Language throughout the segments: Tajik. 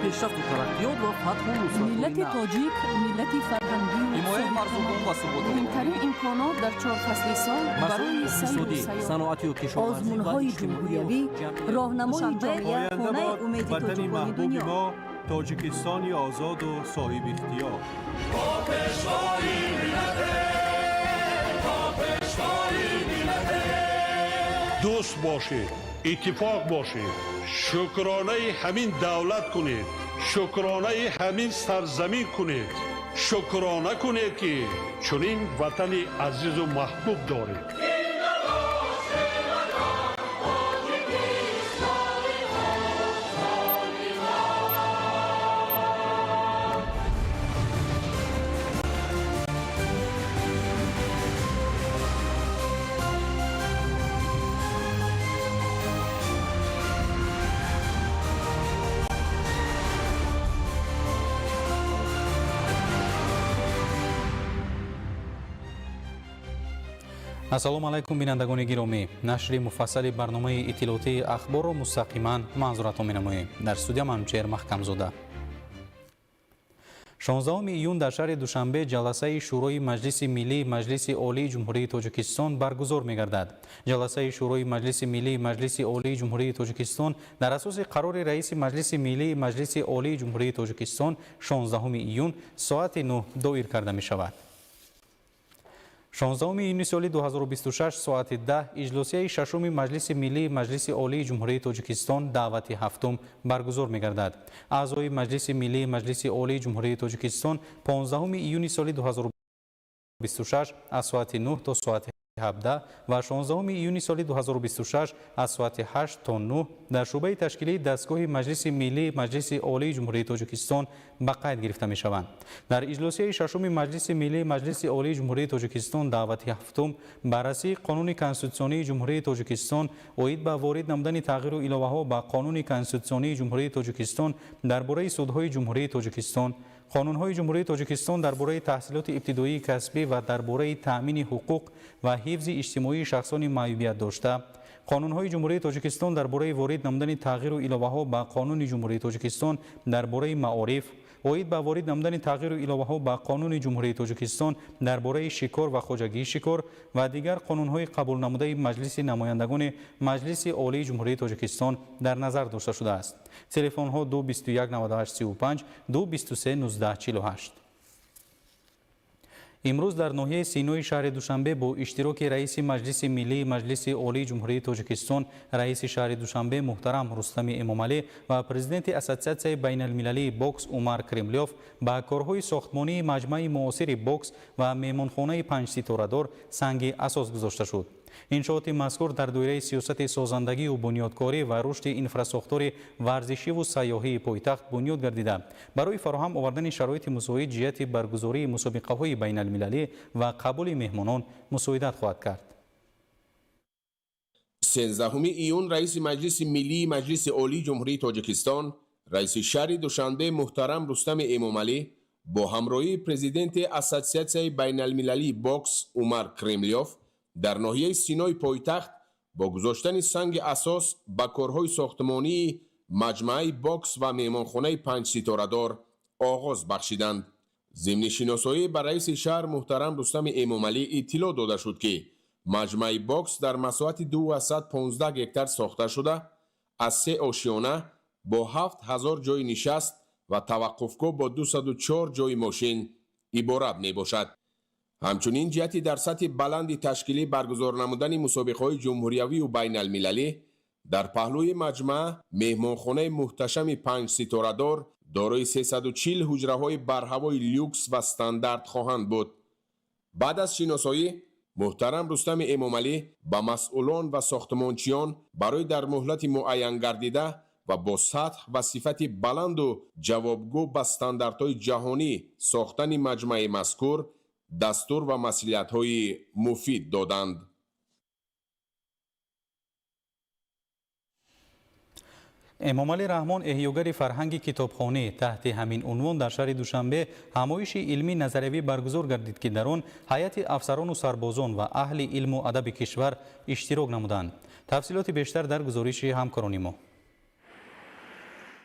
پیشرفت و ترقیات و فتح و نصرت و ملت اینا. تاجیک ملت فرهنگی حمایت مردم و ثبات مهمترین امکانات در 4 فصل سال برای سیر و اقتصادی، سیاحت، صنعتی و کشاورزی و آزمون‌های اجتماعی و جمهوریوی، جمعیت. راهنمای جامعه، آینده خانه باد امید وطن تاجیکان محبوب دنیا. ما تاجیکستانی آزاد و صاحب اختیار. دوست باشید، اتفاق باشید، شکرانه همین دولت کنید، شکرانه همین سرزمین کنید، شکرانه کنید که چنین وطن عزیز و محبوب دارید. ассалому алайкум бинандагони гиромӣ, нашри муфассали барномаи иттилоотии ахборро мустақиман манзуратон менамоем. Дар студия манучер Маҳкамзода. 16 июн дар шаҳри Душанбе ҷаласаи шӯрои Маҷлиси Миллии Маҷлиси Олии Ҷумҳурии Тоҷикистон баргузор мегардад. Ҷаласаи шӯрои Маҷлиси Миллии Маҷлиси Олии Ҷумҳурии Тоҷикистон дар асоси қарори раиси Маҷлиси Миллии Маҷлиси Олии Ҷумҳурии Тоҷикистон 16 июн соати 9 доир карда мешавад. 16 июни соли 2026 соати 10 иҷлосияи шашуми Маҷлиси Миллии Маҷлиси Олии Ҷумҳурии Тоҷикистон даъвати ҳафтум баргузор мегардад. аъзои Маҷлиси Миллии Маҷлиси Олии Ҷумҳурии Тоҷикистон 15 июни соли 2026 аз соати 9 то соати 17 ва 16 июни соли 2026 аз соати 8 то 9 дар шӯъбаи ташкилии дастгоҳи Маҷлиси Миллии Маҷлиси Олии Ҷумҳурии Тоҷикистон ба қайд гирифта мешаванд. дар иҷлосияи шашуми Маҷлиси Миллии Маҷлиси Олии Ҷумҳурии Тоҷикистон даъвати ҳафтум барраси Қонуни Конститутсионии Ҷумҳурии Тоҷикистон оид ба ворид намудани тағйиру иловаҳо ба Қонуни Конститутсионии Ҷумҳурии Тоҷикистон дар бораи судҳои Ҷумҳурии Тоҷикистон, қонунҳои Ҷумҳурии Тоҷикистон дар бораи таҳсилоти ибтидоии касбӣ ва дар бораи таъмини ҳуқуқ ва ҳифзи иҷтимоии шахсони маъюбият дошта, қонунҳои Ҷумҳурии Тоҷикистон дар бораи ворид намудани тағйиру иловаҳо ба Қонуни Ҷумҳурии Тоҷикистон дар бораи маориф, оид ба ворид намудани тағйиру иловаҳо ба Қонуни Ҷумҳурии Тоҷикистон дар бораи шикор ва хоҷагии шикор ва дигар қонунҳои қабул намудаи Маҷлиси намояндагони Маҷлиси Олии Ҷумҳурии Тоҷикистон дар назар дошта шудааст. Телефонҳо 221 98 35 223 19 48. имрӯз дар ноҳияи синои шаҳри Душанбе бо иштироки раиси Маҷлиси Миллии Маҷлиси Олии Ҷумҳурии Тоҷикистон, раиси шаҳри Душанбе муҳтарам Рустами Эмомалӣ ва президенти Ассотсиатсияи байналмилалии бокс Умар Кремлёв ба корҳои сохтмонии маҷмаи муосири бокс ва меҳмонхонаи панҷситорадор санги асос гузошта шуд. иншооти мазкур дар доираи сиёсати созандагию бунёдкорӣ ва рушди инфраструктури варзишиву сайёҳии пойтахт бунёд гардида барои фароҳам овардани шароити мусоид ҷиҳати баргузории мусобиқаҳои байналмилалӣ ва қабули меҳмонон мусоидат хоҳад кард. 13 июн раиси Маҷлиси Миллии Маҷлиси Олии Ҷумҳурии Тоҷикистон, раиси шаҳри Душанбе муҳтарам Рустами Эмомалӣ бо ҳамроҳии президенти Ассотсиатсияи байналмилалии бокс Умар Кремлёв дар ноҳияи Синои пойтахт бо гузоштани санги асос ба корҳои сохтмонии маҷмаи бокс ва меҳмонхонаи панҷситорадор оғоз бахшиданд. зимни шиносоӣ ба раиси шаҳр муҳтарам Рустами Эмомалӣ иттилоъ дода шуд ки маҷмаи бокс дар масоҳати 215 гектар сохта шуда аз 3 ошиёна бо 7000 ҷойи нишаст ва таваққуфгоҳ бо 204 ҷойи мошин иборат мебошад. ҳамчунин ҷиҳати дар сатҳи баланди ташкилӣ баргузор намудани мусобиқаҳои ҷумҳуриявию байналмилалӣ дар паҳлӯи маҷмаъ меҳмонхонаи муҳташами панҷситорадор дорои 340 ҳуҷраҳои барҳавои люкс ва стандарт хоҳанд буд. баъд аз шиносоӣ муҳтарам Рустами Эмомалӣ ба масъулон ва сохтмончиён барои дар муҳлати муайян гардида ва бо сатҳ ва сифати баланду ҷавобгӯ ба стандартҳои ҷаҳонӣ сохтани маҷмаи мазкур дастур ва масъулиятҳои муфид доданд. эмомалӣ раҳмон эҳёгари фарҳанги китобхонӣ таҳти ҳамин унвон дар шаҳри Душанбе ҳамоиши илмӣ назариявӣ баргузор гардид ки дар он ҳайати афсарону сарбозон ва аҳли илму адаби кишвар иштирок намуданд. тафсилоти бештар дар гузориши ҳамкорони мо.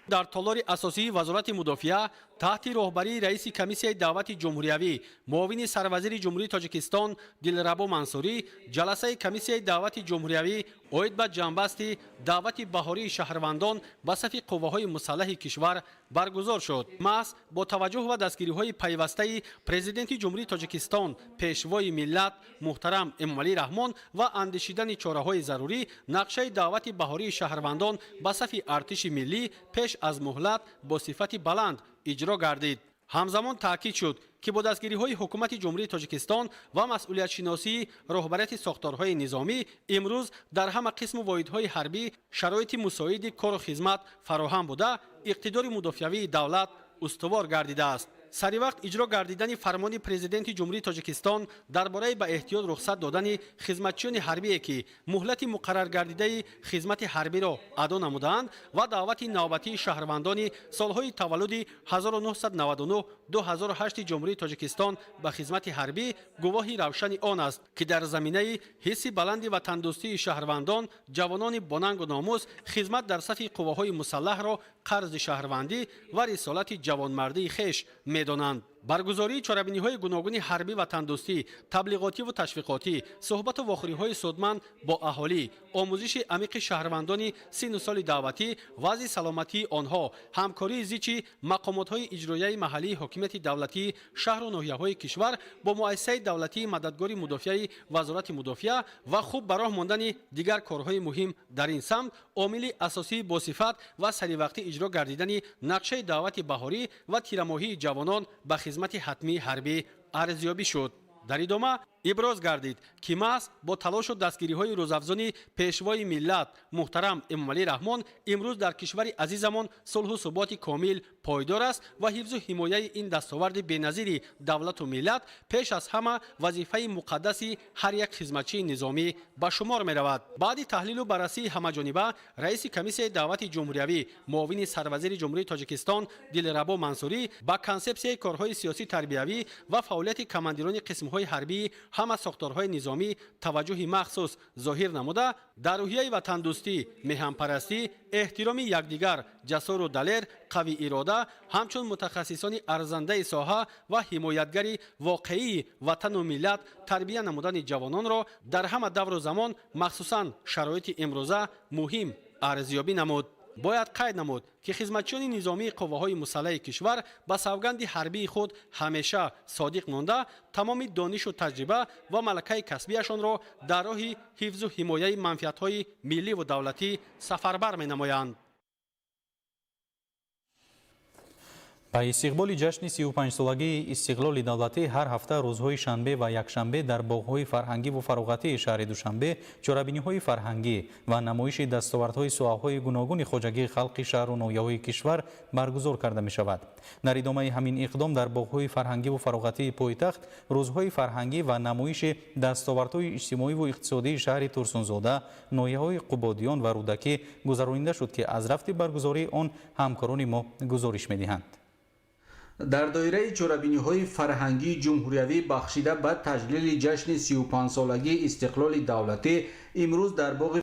дар толори асосии вазорати мудофиа таҳти роҳбарии раиси комиссияи даъвати ҷумҳуриявӣ муовини сарвазири ҷумҳурии тоҷикистон Дилрабо Мансурӣ ҷаласаи комиссияи даъвати ҷумҳуриявӣ оид ба ҷамъбасти даъвати баҳории шаҳрвандон ба сафи қувваҳои мусаллаҳи кишвар баргузор шуд. маҳз бо таваҷҷӯҳ ба дастгириҳои пайвастаи президенти ҷумҳурии тоҷикистон пешвои миллат муҳтарам Эмомалӣ Раҳмон ва андешидани чораҳои зарурӣ нақшаи даъвати баҳории шаҳрвандон ба сафи артиши миллӣ пеш аз муҳлат бо сифати баланд иҷро гардид. ҳамзамон таъкид шуд ки бо дастгириҳои ҳукумати ҷумҳурии тоҷикистон ва масъулиятшиносии роҳбарияти сохторҳои низомӣ имрӯз дар ҳама қисму воҳидҳои ҳарбӣ шароити мусоиди кору хизмат фароҳам буда иқтидори мудофиавии давлат устувор гардидааст. сари вақт иҷро гардидани фармони президенти ҷумҳурии тоҷикистон дар бораи ба эҳтиёт рухсат додани хизматчиёни ҳарбие ки муҳлати муқарраргардидаи хизмати ҳарбиро адо намудаанд ва даъвати навбатии шаҳрвандони солҳои таваллуди 1999-2008 ҷумҳурии тоҷикистон ба хизмати ҳарбӣ гувоҳи равшани он аст ки дар заминаи ҳисси баланди ватандӯстии шаҳрвандон ҷавонони бонангу номус хизмат дар сафи қувваҳои мусаллаҳро қарзи шаҳрвандӣ ва рисолати ҷавонмардии хеш медонанд. баргузории чорабиниҳои гуногуни ҳарбӣ ватандӯстӣ, таблиғотиву ташвиқотӣ, суҳбату вохӯриҳои судманд бо аҳолӣ, омӯзиши амиқи шаҳрвандони сину соли даъватӣ, вазъи саломатии онҳо, ҳамкории зичи мақомотҳои иҷроияи маҳаллии ҳокимияти давлатии шаҳру ноҳияҳои кишвар бо муассисаи давлатии мададгори мудофиаи вазорати мудофиа ва хуб ба роҳ мондани дигар корҳои муҳим дар ин самт омили асосии босифат ва саривақтӣ иҷро гардидани нақшаи даъвати баҳорӣ ва тирамоҳии ҷавонон ба хизмати ҳатмии ҳарбӣ арзёбӣ шуд. дар идома иброз гардид ки маҳз бо талошу дастгириҳои рӯзафзони пешвои миллат муҳтарам Эмомалӣ Раҳмон имрӯз дар кишвари азизамон сулҳу суботи комил пойдор аст ва ҳифзу ҳимояи ин дастоварди беназири давлату миллат пеш аз ҳама вазифаи муқаддаси ҳар як хизматчии низомӣ ба шумор меравад. баъди таҳлилу баррасии ҳамаҷониба раиси комиссияи даъвати ҷумҳуриявӣ муовини сарвазири ҷумҳурии тоҷикистон Дилрабо Мансурӣ ба консепсияи корҳои сиёсӣ тарбиявӣ ва фаъолияти командирони қисмҳои ҳарбии ҳама сохторҳои низомӣ таваҷҷӯҳи махсус зоҳир намуда дар рӯҳияи ватандӯстӣ, меҳанпарастӣ, эҳтироми якдигар, ҷасуру далер, қавиирода ҳамчун мутахассисони арзандаи соҳа ва ҳимоятгари воқеии ватану миллат тарбия намудани ҷавононро дар ҳама давру замон махсусан шароити имрӯза муҳим арзёбӣ намуд. бояд қайд намуд ки хизматчиёни низомии қувваҳои мусаллаҳи кишвар ба савганди ҳарбии худ ҳамеша содиқ монда тамоми донишу таҷриба ва малакаи касбиашонро дар роҳи ҳифзу ҳимояи манфиатҳои милливу давлатӣ сафарбар менамоянд. ба истиқболи ҷашни 35-солагии истиқлоли давлатӣ ҳар ҳафта рӯзҳои шанбе ва якшанбе дар боғҳои фарҳангиву фароғатии шаҳри Душанбе чорабиниҳои фарҳангӣ ва намоиши дастовардҳои соҳаҳои гуногуни хоҷагии халқи шаҳру ноҳияҳои кишвар баргузор карда мешавад. дар идомаи ҳамин иқдом дар боғҳои фарҳангиву фароғатии пойтахт рӯзҳои фарҳангӣ ва намоиши дастовардҳои иҷтимоиву иқтисодии шаҳри Турсунзода, ноҳияҳои Қубодиён ва Рӯдакӣ гузаронида шуд ки аз рафти баргузории он ҳамкорони мо гузориш медиҳанд. дар доираи чорабиниҳои фарҳангии ҷумҳуриявӣ бахшида ба таҷлили ҷашни 35-солагии истиқлоли давлатӣ имрӯз дар боғи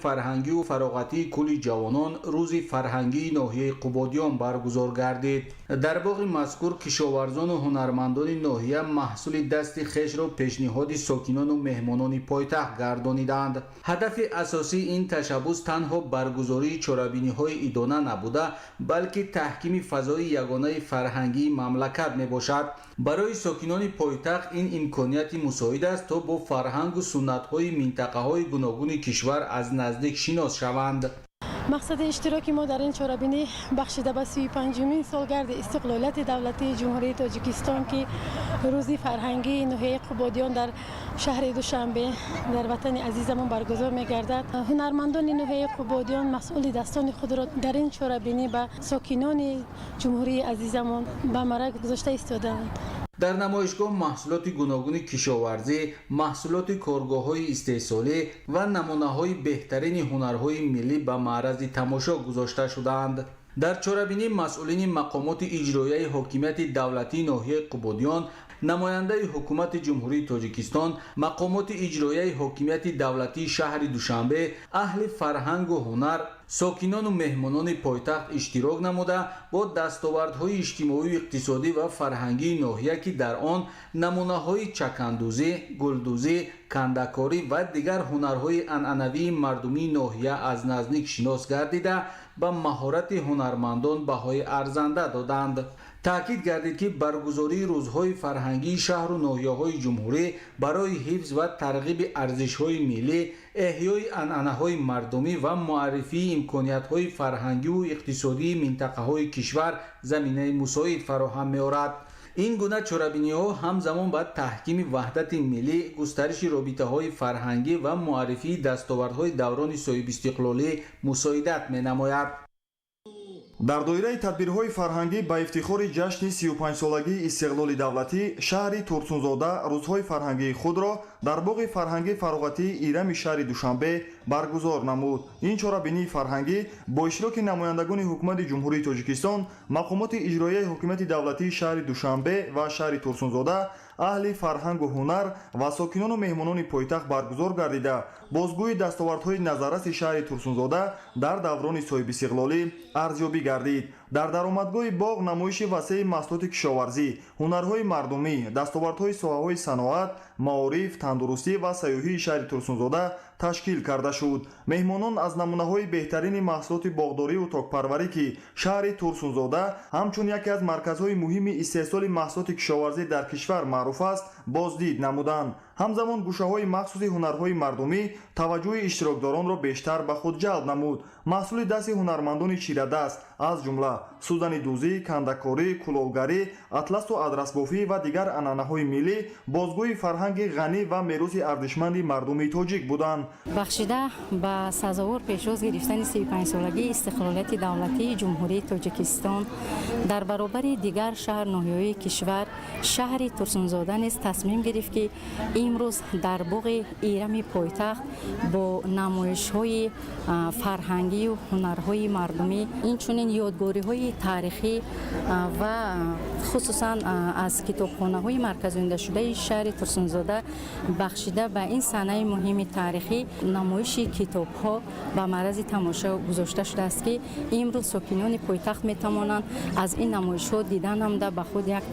фарҳангию фароғатии кӯли ҷавонон рӯзи фарҳангии ноҳияи Қубодиён баргузор гардид. дар боғи мазкур кишоварзону ҳунармандони ноҳия маҳсули дасти хешро пешниҳоди сокинону меҳмонони пойтахт гардониданд. ҳадафи асосии ин ташаббус танҳо баргузории чорабиниҳои идона набуда, балки таҳкими фазои ягонаи фарҳангии мамлакат мебошад. барои сокинони пойтахт ин имконияти мусоид аст то бо фарҳангу суннатҳои минтақаҳои гуногуни кишвар аз наздик шинос шаванд. мақсади иштироки мо дар ин чорабинӣ бахшида ба 35-мин солгарди истиқлолияти давлатии ҷумҳурии тоҷикистон ки рӯзи фарҳангии ноҳияи Қубодиён дар шаҳри Душанбе дар ватани азизамон баргузор мегардад. ҳунармандони ноҳияи Қубодиён масъули дастони худро дар ин чорабинӣ ба сокинони ҷумҳурии азизамон ба марак гузошта истодаанд. дар намоишгоҳ маҳсулоти гуногуни кишоварзӣ, маҳсулоти коргоҳҳои истеҳсолӣ ва намунаҳои беҳтарини ҳунарҳои миллӣ ба маърази тамошо гузошта шуданд. дар чорабинӣ масъулини мақомоти иҷроияи ҳокимияти давлатии ноҳияи Қубодиён, намояндаи ҳукумати ҷумҳурии Тоҷикистон, мақомоти иҷроияи ҳокимияти давлатии шаҳри Душанбе, аҳли фарҳангу ҳунар, ساکنان و مهمانان پایتخت اشتراک نموده با دستاوردهای اجتماعی و اقتصادی و فرهنگی ناحیه که در آن نمونه‌های چکندوزی، گلدوزی، کندکاری و دیگر هنرهای عنعنوی مردمی ناحیه از نزدیک شناس گردیده به مهارت هنرمندان بهای ارزنده دادند. تأکید گردید که برگزاری روزهای فرهنگی شهر و ناحیه‌های جمهوری برای حفظ و ترغیب ارزش‌های ملی، احیای عنعنه‌های مردمی و معرفی امکانیت‌های فرهنگی و اقتصادی منطقه‌های کشور زمینه مساعد فراهم می‌آورد. این گونه چرابینی‌ها همزمان با تحکیم وحدت ملی، گسترش رابطه‌های فرهنگی و معرفی دستاوردهای دوران صاحب استقلالی مساعدت می‌نماید. در دایره тадбирҳои фарҳангӣ ба ифтихори ҷашни 35-солагии истиқлоли давлатӣ шаҳри Турсунзода рӯзҳои фарҳангии худро дар боғи фарҳангии фароғатии ирами шаҳри Душанбе баргузор намуд. Ин чорабинии фарҳангӣ бо иштироки намояндагони ҳукумати ҷумҳурии Тоҷикистон, мақомоти иҷроияи ҳокимияти давлатии шаҳри Душанбе ва шаҳри Турсунзода, аҳли фарҳангу ҳунар ва сокинону меҳмонони пойтахт баргузор гардида бозгӯи дастовардҳои назарраси шаҳри Турсунзода дар даврони соҳибистиқлолӣ арзёбӣ гардид. дар даромадгоҳи боғ намоиши васеъи маҳсулоти кишоварзӣ, ҳунарҳои мардумӣ, дастовардҳои соҳаҳои саноат, маориф, тандурустӣ ва сайёҳии шаҳри Турсунзода ташкил карда шуд. меҳмонон аз намунаҳои беҳтарини маҳсулоти боғдорию токпарварӣ ки шаҳри Турсунзода ҳамчун яке аз марказҳои муҳими истеҳсоли маҳсулоти кишоварзӣ дар кишвар маъруф аст, боздид намуданд. ҳамзамон гӯшаҳои махсуси ҳунарҳои мардумӣ таваҷҷӯҳи иштирокдоронро бештар ба худ ҷалб намуд. маҳсули дасти ҳунармандони чирадаст аз ҷумла судани дӯзӣ, кандакорӣ, кулолгарӣ, атласу адрасбофӣ ва дигар анъанаҳои миллӣ бозгӯи фарҳанги ғанӣ ва мероси арзишманди мардуми тоҷик буданд. бахшида ба сазовор пешроз гирифтани 35-солагии истиқлолияти давлатии ҷумҳурии Тоҷикистон дар баробари дигар шаҳр ноҳияҳои кишвар, шаҳри Турсунзода низ тасмим гирифт ки имрӯз дар боғи ирами пойтахт бо намоишҳои фарҳангию ҳунарҳои мардумӣ, инчунин ёдгориҳои тарихӣ ва хусусан аз китобхонаҳои марказониндашудаи шаҳри Турсунзода бахшида ба ин санаи муҳими тарихӣ намоиши китобҳо ба маърази тамошо гузошта шудааст ки имрӯз сокинони пойтахт метавонанд аз ин намоишҳо дидан намуда ба худ як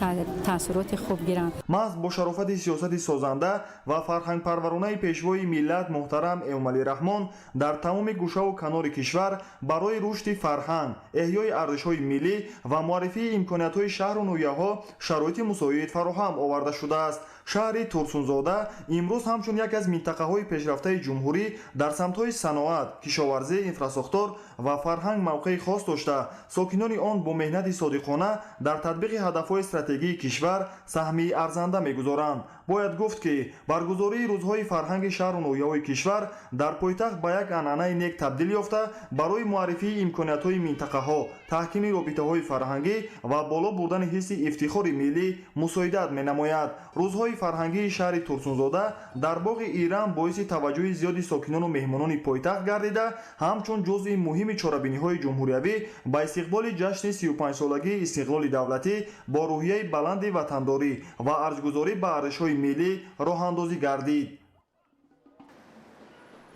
таъссуроти хуб гиранд. маҳз бо шарофати сиёсати созанда ва фарҳангпарваронаи пешвои миллат муҳтарам Эмомалӣ Раҳмон дар тамоми гӯшаву канори кишвар барои рушди фарҳанг, эҳёи арзишҳои миллӣ ва муаррифии имкониятҳои шаҳру ноҳияҳо шароити мусоид фароҳам оварда шудааст. шаҳри Турсунзода имрӯз ҳамчун яке аз минтақаҳои пешрафтаи ҷумҳурӣ дар самтҳои саноат, кишоварзӣ, инфраструктур ва фарҳанг мавқеи хос дошта, сокинони он бо меҳнати содиқона дар татбиқи ҳадафҳои стратегии кишвар саҳмии арзанда мегузоранд. бояд гуфт ки баргузории рӯзҳои фарҳанги шаҳру ноҳияҳои кишвар дар пойтахт ба як анъанаи нек табдил ёфта, барои муаррифии имкониятҳои минтақаҳо, таҳкими робитаҳои фарҳангӣ ва боло бурдани ҳисси ифтихори миллӣ мусоидат менамояд. рӯзҳои фарҳангии шаҳри Турсунзода дар боғи Иран боиси таваҷҷӯҳи зиёди сокинону меҳмонони пойтахт гардида, ҳамчун ҷузъи муҳими чорабиниҳои ҷумҳуриявӣ ба истиқболи ҷашни 35-солагии истиқлоли давлатӣ бо рӯҳияи баланди ватандорӣ ва арзгузорӣ ба арзишҳои миллӣ роҳандозӣ гардид.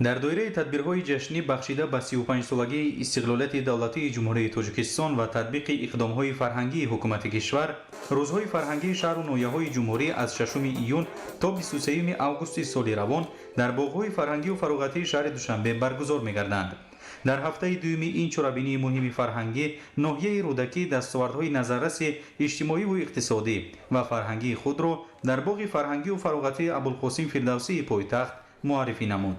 дар доираи тадбирҳои ҷашнӣ бахшида ба 35-солагии истиқлолияти давлатии ҷумҳурии Тоҷикистон ва татбиқи иқдомҳои фарҳангии ҳукумати кишвар, рӯзҳои фарҳангии шаҳру ноҳияҳои ҷумҳурӣ аз 6 июн то 23 августи соли равон дар боғҳои фарҳангию фароғатии шаҳри Душанбе баргузор мегарданд. дар ҳафтаи дуюми ин чорабинии муҳими фарҳангӣ ноҳияи рӯдакӣ дастовардҳои назарраси иҷтимоиву иқтисодӣ ва фарҳангии худро дар боғи фарҳангию фароғатии Абулқосим Фирдавсии пойтахт муаррифӣ намуд.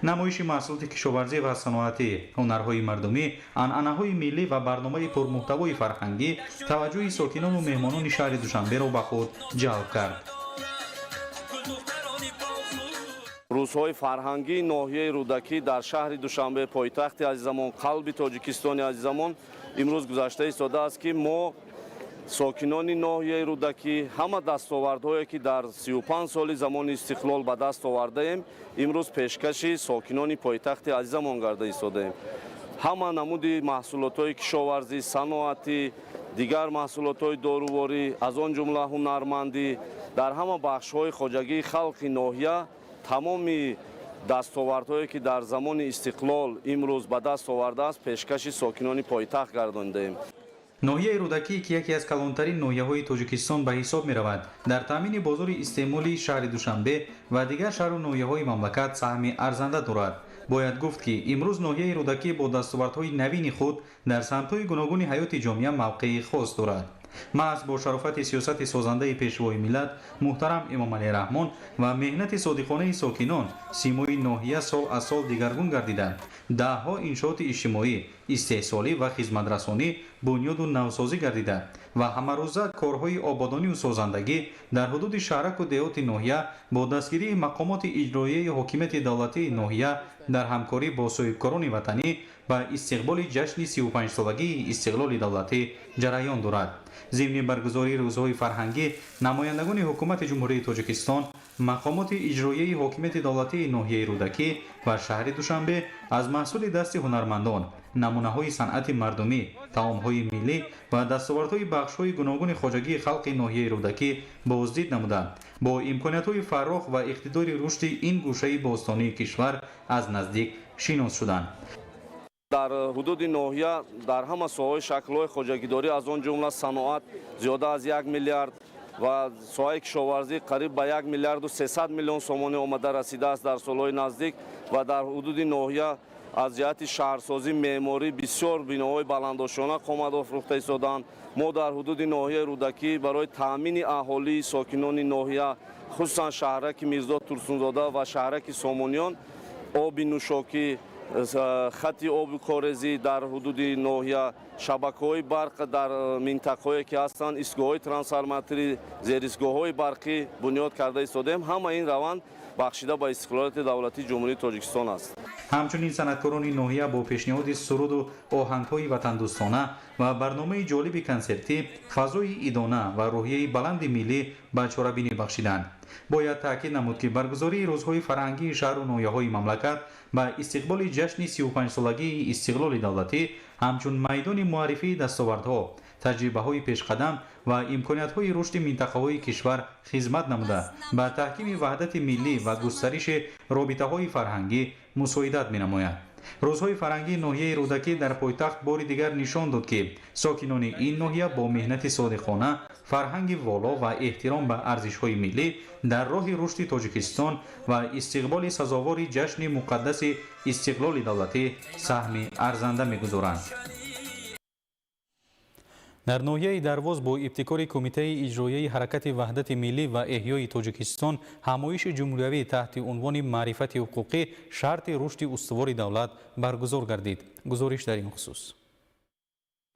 намоиши маҳсулоти кишоварзӣ ва саноатӣ, ҳунарҳои мардумӣ, анъанаҳои миллӣ ва барномаи пурмуҳтавои фарҳангӣ таваҷҷӯҳи сокинону меҳмонони шаҳри Душанберо ба худ ҷалб кард. рӯзҳои фарҳангии ноҳияи рӯдакӣ дар шаҳри Душанбе, пойтахти азизамон, қалби Тоҷикистони азизамон имрӯз гузашта истодааст ки мо сокинони ноҳияи рӯдакӣ ҳама дастовардҳое ки дар 35 соли замони истиқлол ба даст овардаем, имрӯз пешкаши сокинони пойтахти азизамон гарда истодаем. ҳама намуди маҳсулотҳои кишоварзӣ, саноатӣ, дигар маҳсулотҳои доруворӣ, аз он ҷумла ҳунармандӣ дар ҳама бахшҳои хоҷагии халқи ноҳия тамоми дастовардҳое ки дар замони истиқлол имрӯз ба даст овардааст пешкаши сокинони пойтахт гардонидаем. ноҳияи рӯдакӣ ки яке аз калонтарин ноҳияҳои тоҷикистон ба ҳисоб меравад дар таъмини бозори истеъмоли шаҳри душанбе ва дигар шаҳру ноҳияҳои мамлакат саҳми арзанда дорад. бояд гуфт ки имрӯз ноҳияи рӯдакӣ бо дастовардҳои навини худ дар самтҳои гуногуни ҳаёти ҷомеа мавқеи хос дорад. маҳз бо шарофати сиёсати созандаи пешвои миллат муҳтарам эмомалӣ раҳмон ва меҳнати содиқонаи сокинон симои ноҳия сол аз сол дигаргун гардида даҳҳо иншооти иҷтимоӣ истеҳсолӣ ва хизматрасонӣ бунёду навсозӣ гардида ва ҳамарӯза корҳои ободонию созандагӣ дар ҳудуди шаҳраку деҳоти ноҳия бо дастгирии мақомоти иҷроияи ҳокимияти давлатии ноҳия дар ҳамкорӣ бо соҳибкорони ватанӣ ба истиқболи ҷашни 35-солагии истиқлоли давлатӣ ҷараён дорад. зимни баргузории рӯзҳои фарҳангӣ намояндагони ҳукумати ҷумҳурии тоҷикистон мақомоти иҷроияи ҳокимияти давлатии ноҳияи рӯдакӣ ва шаҳри душанбе аз маҳсули дасти ҳунармандон намунаҳои санъати мардумӣ таомҳои миллӣ ва дастовардҳои бахшҳои гуногуни хоҷагии халқи ноҳияи рӯдакӣ боздид намуда бо имкониятҳои фарроғ ва иқтидори рушди ин гӯшаи бостонии кишвар аз наздик шинос шуданд. дар ҳудуди ноҳия дар ҳама соҳаҳои шаклҳои хоҷагидорӣ аз он ҷумла саноат зиёда аз 1 миллиард ва соҳаи кишоварзӣ қариб ба 1 миллиарду 300 миллион сомонӣ омада расидааст дар солҳои наздик ва дар ҳудуди ноҳия аз ҷиҳати шаҳрсозӣ меъморӣ бисёр биноҳои баландошона қомат офрохта истодаанд. мо дар ҳудуди ноҳияи рӯдакӣ барои таъмини аҳолии сокинони ноҳия хусусан шаҳраки мирзо турсунзода ва шаҳраки сомониён оби нӯшокӣ хати оби корезӣ дар ҳудуди ноҳия шабакаҳои барқ дар минтақаҳое ки ҳастанд истгоҳҳои трансформаторӣ зеристгоҳҳои барқӣ бунёд карда истодаем. ҳама ин раванд бахшида ба истиқлолияти давлатии ҷумҳурии тоҷикистон аст. ҳамчунин санъаткорони ноҳия бо пешниҳоди суруду оҳангҳои ватандӯстона ва барномаи ҷолиби консертӣ фазои идона ва рӯҳияи баланди миллӣ ба чорабинӣ бахшиданд. бояд таъкид намуд ки баргузории рӯзҳои фарҳангии шаҳру ноҳияҳои мамлакат ба истиқболи ҷашни 35-солагии истиқлоли давлатӣ ҳамчун майдони муаррифии дастовардҳо таҷрибаҳои пешқадам ва имкониятҳои рушди минтақаҳои кишвар хизмат намуда ба таҳкими ваҳдати миллӣ ва густариши робитаҳои фарҳангӣ мусоидат менамояд. рӯзҳои фарҳангии ноҳияи рӯдакӣ дар пойтахт бори дигар нишон дод ки сокинони ин ноҳия бо меҳнати содиқона фарҳанги воло ва эҳтиром ба арзишҳои миллӣ дар роҳи рушди тоҷикистон ва истиқболи сазовори ҷашни муқаддаси истиқлоли давлатӣ саҳми арзанда мегузоранд. дар ноҳияи дарвоз бо ибтикори кумитаи иҷроияи ҳаракати ваҳдати миллӣ ва эҳёи тоҷикистон ҳамоиши ҷумҳуриявӣ таҳти унвони маърифати ҳуқуқӣ шарти рушди устувори давлат баргузор гардид. гузориш дар ин хусус.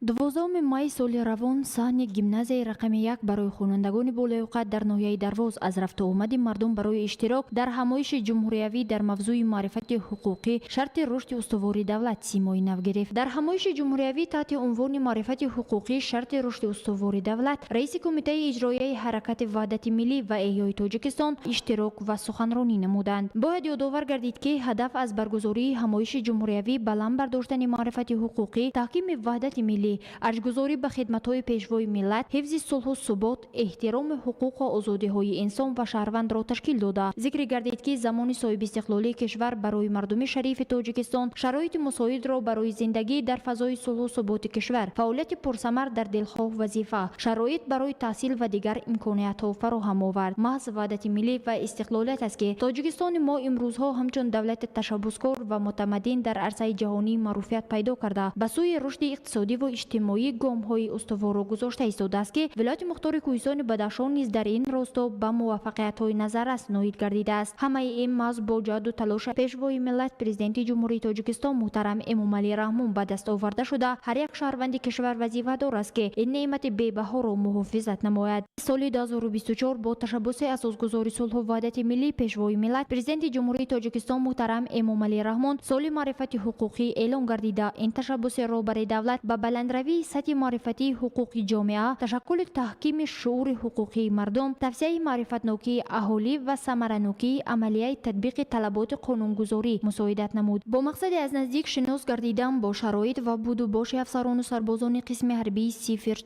12 май соли равон саҳни гимназияи рақами 1 барои хонандагони болаёқат дар ноҳияи дарвоз аз рафту омади мардум барои иштирок дар ҳамоиши ҷумҳуриявӣ дар мавзӯи маърифати ҳуқуқӣ шарти рушди устувори давлат симои нав гирифт. дар ҳамоиши ҷумҳуриявӣ таҳти унвони маърифати ҳуқуқӣ шарти рушди устувори давлат раиси кумитаи иҷроияи ҳаракати ваҳдати миллӣ ва эҳёи тоҷикистон иштирок ва суханронӣ намуданд. бояд ёдовар гардид ки ҳадаф аз баргузории ҳамоиши ҷумҳуриявӣ баланд бардоштани маърифати ҳуқуқӣ таҳкими ваҳдати миллӣ арҷгузорӣ ба хидматҳои пешвои миллат ҳифзи сулҳу субот эҳтироми ҳуқуқу озодиҳои инсон ва шаҳрвандро ташкил дода зикр гардид ки замони соҳибистиқлолии кишвар барои мардуми шарифи тоҷикистон шароити мусоидро барои зиндагӣ дар фазои сулҳу суботи кишвар фаъолияти пурсамар дар дилхоҳ вазифа шароит барои таҳсил ва дигар имкониятҳо фароҳам овард. маҳз ваҳдати миллӣ ва истиқлолият аст ки тоҷикистони мо имрӯзҳо ҳамчун давлати ташаббускор ва мутамаддин дар арсаи ҷаҳонӣ маъруфият пайдо карда ба сӯи рушди иқтисодӣ ва иҷтимоӣ гомҳои устуворо гузошта истодааст ки вилояти мухтори кӯҳистони бадахшон низ дар ин росто ба муваффақиятҳои назаррас ноил гардидааст. ҳамаи ин маҳз бо ҷаҳду талоша пешвои миллат президенти ҷумҳурии тоҷикистон муҳтарам эмомалӣ раҳмон ба даст оварда шуда ҳар як шаҳрванди кишвар вазифадор аст ки ин неъмати бебаҳоро муҳофизат намояд. соли 2024 бо ташаббуси асосгузори сулҳу ваҳдати миллӣ пешвои миллат президенти ҷумҳурии тоҷикистон муҳтарам эмомалӣ раҳмон соли маърифати ҳуқуқӣ эълон гардида ин tashabbusi роҳбари давлат ба баланд بلندروی سطح معرفتی حقوقی جامعه، تشکل تحکیم شعور حقوقی مردم، توسعه معرفت نوکی اهالی و ثمره‌نوکی عملیه تطبیق طلبات قانونگذاری مساعدت نمود. با مقصد از نزدیک شناس گردیدن با شرایط و بود و باش افسران و سربازان قسم حربی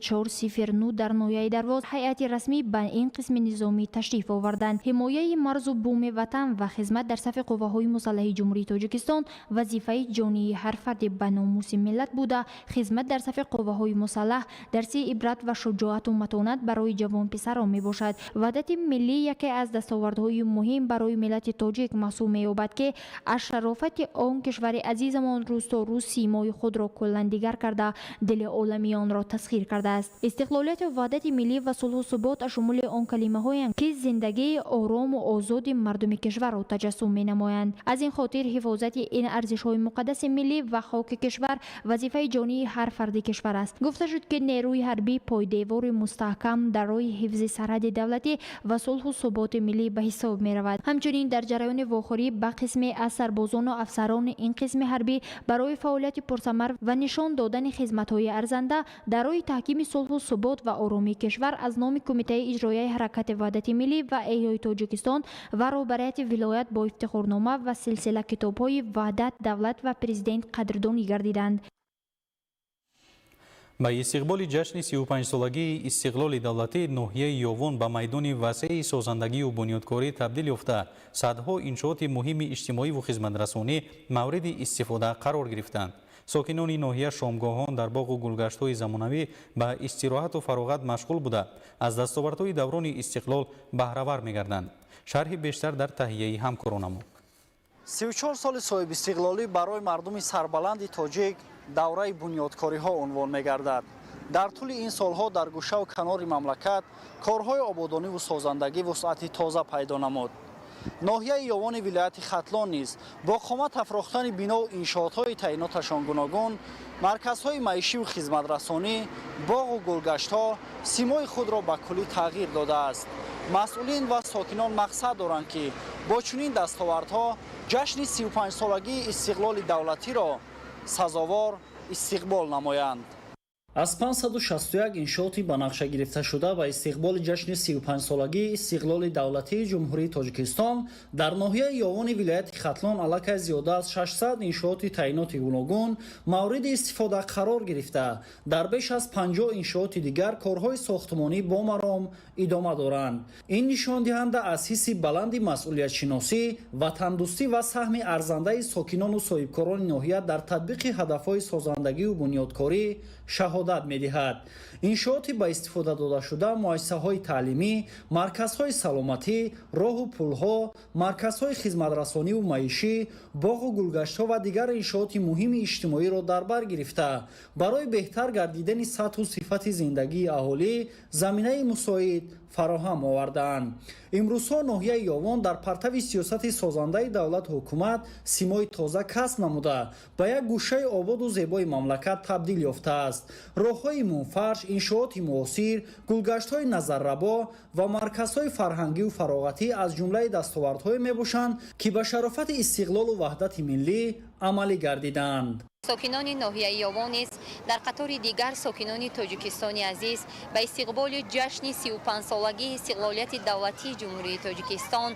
0409 در ناحیه درواز، هیئت رسمی به این قسم نظامی تشریف آوردند. حمایه مرز و بوم وطن و خدمت در صف قواهای مسلح جمهوری تاجیکستان وظیفه جانی هر فرد به ناموس ملت بوده. خدمت در صف قواهای مسلح درس عبرت و شجاعت و متانت برای جوان پسران می باشد. وحدت ملی یکی از دستاوردهای مهم برای ملت تاجیک محسوب می یابد که از شرافت آن کشور عزیزمان روز تا روز سیمای خود را کلاً دیگر کرده، دل عالمیان را تسخیر کرده است. استقلالیت و وحدت ملی و صلح و ثبات از شمول آن کلمه هایند که زندگی آرام و آزاد مردم کشور را تجسم می نمایند. از این خاطر حفاظت این ارزش های مقدس ملی و خاک کشور وظیفه جانی هر فرد کشور است. گفته شد که نیروی حربی پایدیوار مستحکم در راه حفظ سرحد دولتی و صلح و ثبات ملی به حساب می رود. همچنین در جریان واخوری به قسمی از سربازان و افسران این قسم حربی برای فعالیت پرثمر و نشان دادن خدمت‌های ارزنده در راه تحکیم صلح و ثبات و آرامی کشور از نام کمیته اجرایی حرکت وحدت ملی و احیای تاجیکستان و رهبریت ولایت با افتخارنامه و سلسله کتاب‌های وحدت، دولت و پرزیدنت قدردانی گردیدند. با استقبال جشن 35 سالگی استقلال دولتی، ناحیه یوون به میدان وسیع سازندگی و بنیادکاری تبدیل یافته، صدها انشاءات مهم اجتماعی و خدمت‌رسانی مورد استفاده قرار گرفتند. ساکنان ناحیه شامگاهان در باغ و گلگشت‌های زمانوی به استراحت و فراغت مشغول بوده از دستاوردهای دوران استقلال بهره‌ور می‌گردند. شرح بیشتر در تهیه همکارانمان. 34 سال صاحب استقلالی برای مردم سربلند تاجیک دوره بنیادکاری ها عنوان می‌گردد. در طول این سالها در گوشه و کنار مملکت کارهای آبادانی و سازندگی وسعت تازه پیدا نمود. ناحیه یوان ولایت ختلان نیز با قامت افراختن بنا و انشاءات‌های تعییناتشان گوناگون، مرکزهای معیشی و خدمت‌رسانی، باغ و گلگشت‌ها سیمای خود را به کلی تغییر داده است. مسئولین و ساکنان مقصد دارند که با چنین دستاوردها جشن 35 سالگی استقلال دولتی را سزاوار استقبال نمایند. از 561 انشاءاتی به نقشه گرفته شده و استقبال جشن 35 سالگی استقلال دولتی جمهوری تاجیکستان در ناحیه یوان ولایت ختلان علاقه زیاده از 600 انشاءات تعیینات گوناگون مورد استفاده قرار گرفته، در بیش از 50 انشاءات دیگر کارهای ساختمانی با مرام ادامه دارند. این نشان دهنده از حس بلند مسئولیت شناسی، وطندوستی و سهم ارزنده ساکنان و صاحبکاران ناحیه در تطبیق هدفهای سازندگی و بنیادکاری شهادت می‌دهد. انشاءات با استفاده داده شده مؤسسه‌های تعلیمی، مرکزهای سلامتی، راه و پل‌ها، مرکزهای خدمت‌رسانی و معیشی، باغ و گلگشت‌ها و دیگر انشاءات مهم اجتماعی را در بر گرفته برای بهتر گردیدن سطح و صفت زندگی اهالی زمینه مساعد فراهم آوردند. امروزها ناحیه یوان در پرتو سیاست سازنده دولت حکومت سیمای تازه کسب نموده به یک گوشه آباد و زیبای مملکت تبدیل یافته است. راههای منفرش، انشاءات معاصر، گلگشت‌های نظرربا و مرکزهای فرهنگی و فراغتی از جمله دستاوردهای میباشند که به شرافت استقلال و وحدت ملی عملی گردیدند. ساکنان ناحیه یوان نیز در قطار دیگر ساکنان تاجیکستان عزیز به استقبال جشن 35 سالگی استقلالیت دولتی جمهوری تاجیکستان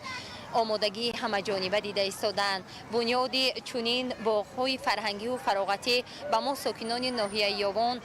آمادگی همه‌جانبه دیده ایستادند. بنیاد چنین باغ‌های فرهنگی و فراغتی به ما ساکنان ناحیه یوان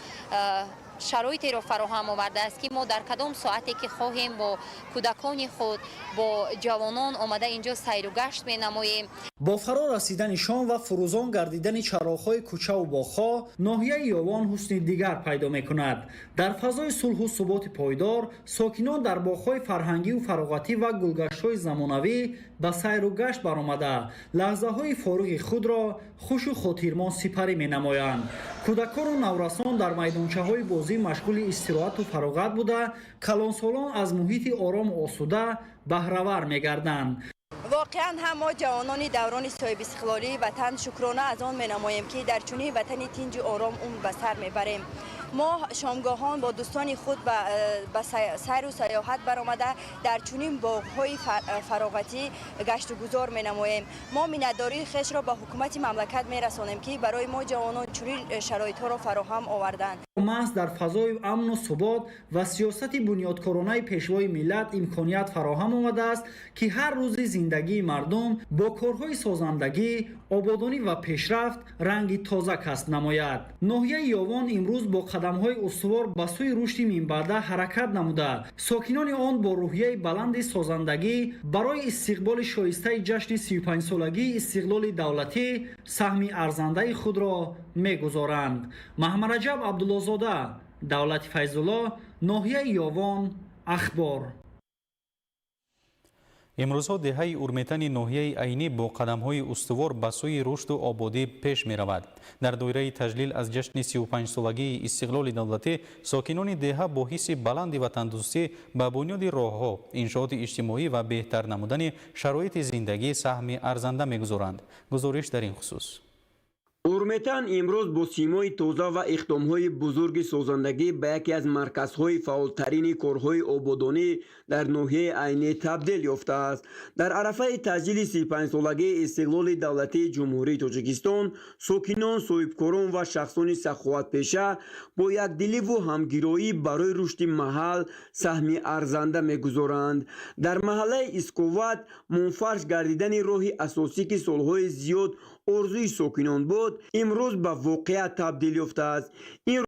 شرایطی را فراهم آورده است که ما در کدام ساعتی که خواهیم با کودکان خود، با جوانان آمده اینجا سیر و گشت می‌نماییم. با فرا رسیدن شام و فروزان گردیدن چراغ‌های کوچه و باغ‌ها، ناحیه یوان حسن دیگر پیدا می‌کند. در فضای صلح و ثبات پایدار، ساکنان در باغ‌های فرهنگی و فراغتی و گلگشت‌های زمانوی به سیر و گشت برآمده لحظه‌های فارغ خود را خوش و خاطرمان سپری می‌نمایند. کودکان و نورسان در میدانچه‌های بازی مشغول استراحت و فراغت بوده، کلانسالان از محیط آرام و آسوده بهره‌ور می‌گردند. واقعا هم ما جوانان دوران صاحب استقلالی وطن شکرانه از آن می‌نماییم که در چنین وطن تنج و آرام به سر می‌بریم. ما شامگاهان با دوستان خود به سیر و سیاحت برآمده در چنین باغ‌های فراغتی گشت و گذار می‌نماییم. ما می‌نداری خش را به حکومت مملکت می‌رسانیم که برای ما جوانان چنین شرایط‌ها را فراهم آوردند. محض در فضای امن و ثبات و سیاست بنیادکارانه پیشوای ملت امکانیت فراهم آمده است که هر روز زندگی مردم با کارهای سازندگی، آبادانی و پیشرفت رنگی تازه کسب نماید. ناحیه یاوان امروز با قدم‌های استوار به سوی رشد منبعده حرکت نموده، ساکنان آن با روحیه بلند سازندگی برای استقبال شایسته جشن 35 سالگی استقلال دولتی سهم ارزنده خود را می‌گذارند. محمد رجب عبدالله‌زاده، دولت فیض‌الله، ناحیه یاوان، اخبار. امروزها دهه ارمیتن ناحیه عینی با قدم‌های استوار به سوی رشد و آبادی پیش می‌رود. در دایره تجلیل از جشن 35 سالگی استقلال دولتی، ساکنان دهه با حس بلند وطن‌دوستی به بنیاد راه‌ها، انشاءات اجتماعی و بهتر نمودن شرایط زندگی سهم ارزنده می‌گذارند. گزارش در این خصوص. ارمیتن امروز با سیمای تازه و اقدام‌های بزرگ سازندگی به یکی از مرکزهای فعالترین کارهای آبادانی در ناحیه عینی تبدیل یافته است. در عرفه تجلیل 35 سالگی استقلال دولتی جمهوری تاجیکستان، ساکنان، صاحبکاران و شخصان سخاوت‌پیشه با یکدلی و همگرایی برای رشد محل سهم ارزنده می‌گذارند. در محله اسکوات منفرش گردیدن راه اساسی که سالهای زیاد آرزوی ساکنان بود، امروز به واقعیت تبدیل یافته است. این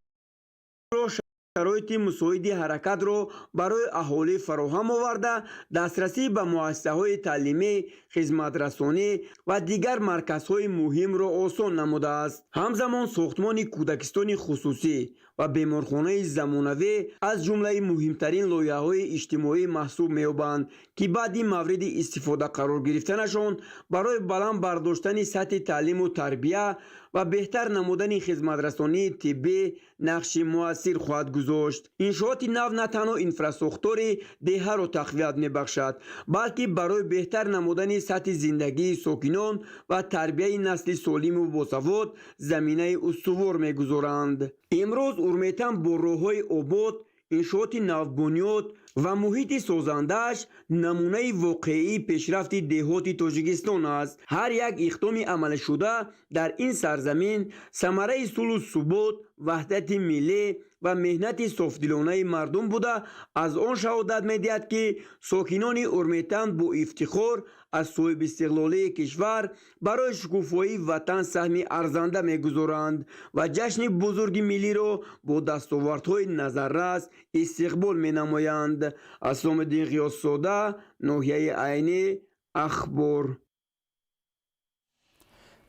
راه شرایط مساعد حرکت را برای اهالی فراهم آورده، دسترسی به مؤسسه‌های تعلیمی، خدمت‌رسانی و دیگر مرکزهای مهم را آسان نموده است. همزمان ساختمان کودکستان خصوصی و بیمارخانه زمانوی از جمله مهمترین لایحه‌های اجتماعی محسوب می‌یابند که بعد مورد استفاده قرار گرفتنشان برای بلند برداشتن سطح تعلیم و تربیت و بهتر نمودن خدمت‌رسانی طبی نقش مؤثر خواهد گذاشت. انشاءات نو نه تنها اینفراستراکتور دهه را تقویت می‌بخشد، بلکه برای بهتر نمودن سطح زندگی ساکنان و تربیت نسل سالم و باسواد زمینه استوار می‌گذارند. امروز ارمیتن با راه‌های آباد، انشاءات نوبنیاد و محیط سازنده‌اش نمونه واقعی پیشرفت دهات تاجیکستان است. هر یک اقدام عمل شده در این سرزمین ثمره صلح و ثبات، وحدت ملی و مهنت صافدلانه مردم بوده. از آن شهادت می‌دهد که ساکنان ارمیتن با افتخار از صاحب استقلالی کشور برای شکوفایی وطن سهم ارزنده می‌گذارند و جشن بزرگ ملی را با دستاوردهای نظررس استقبال می‌نمایند. اسلام الدین غیاث‌زاده، ناحیه عینی، اخبار.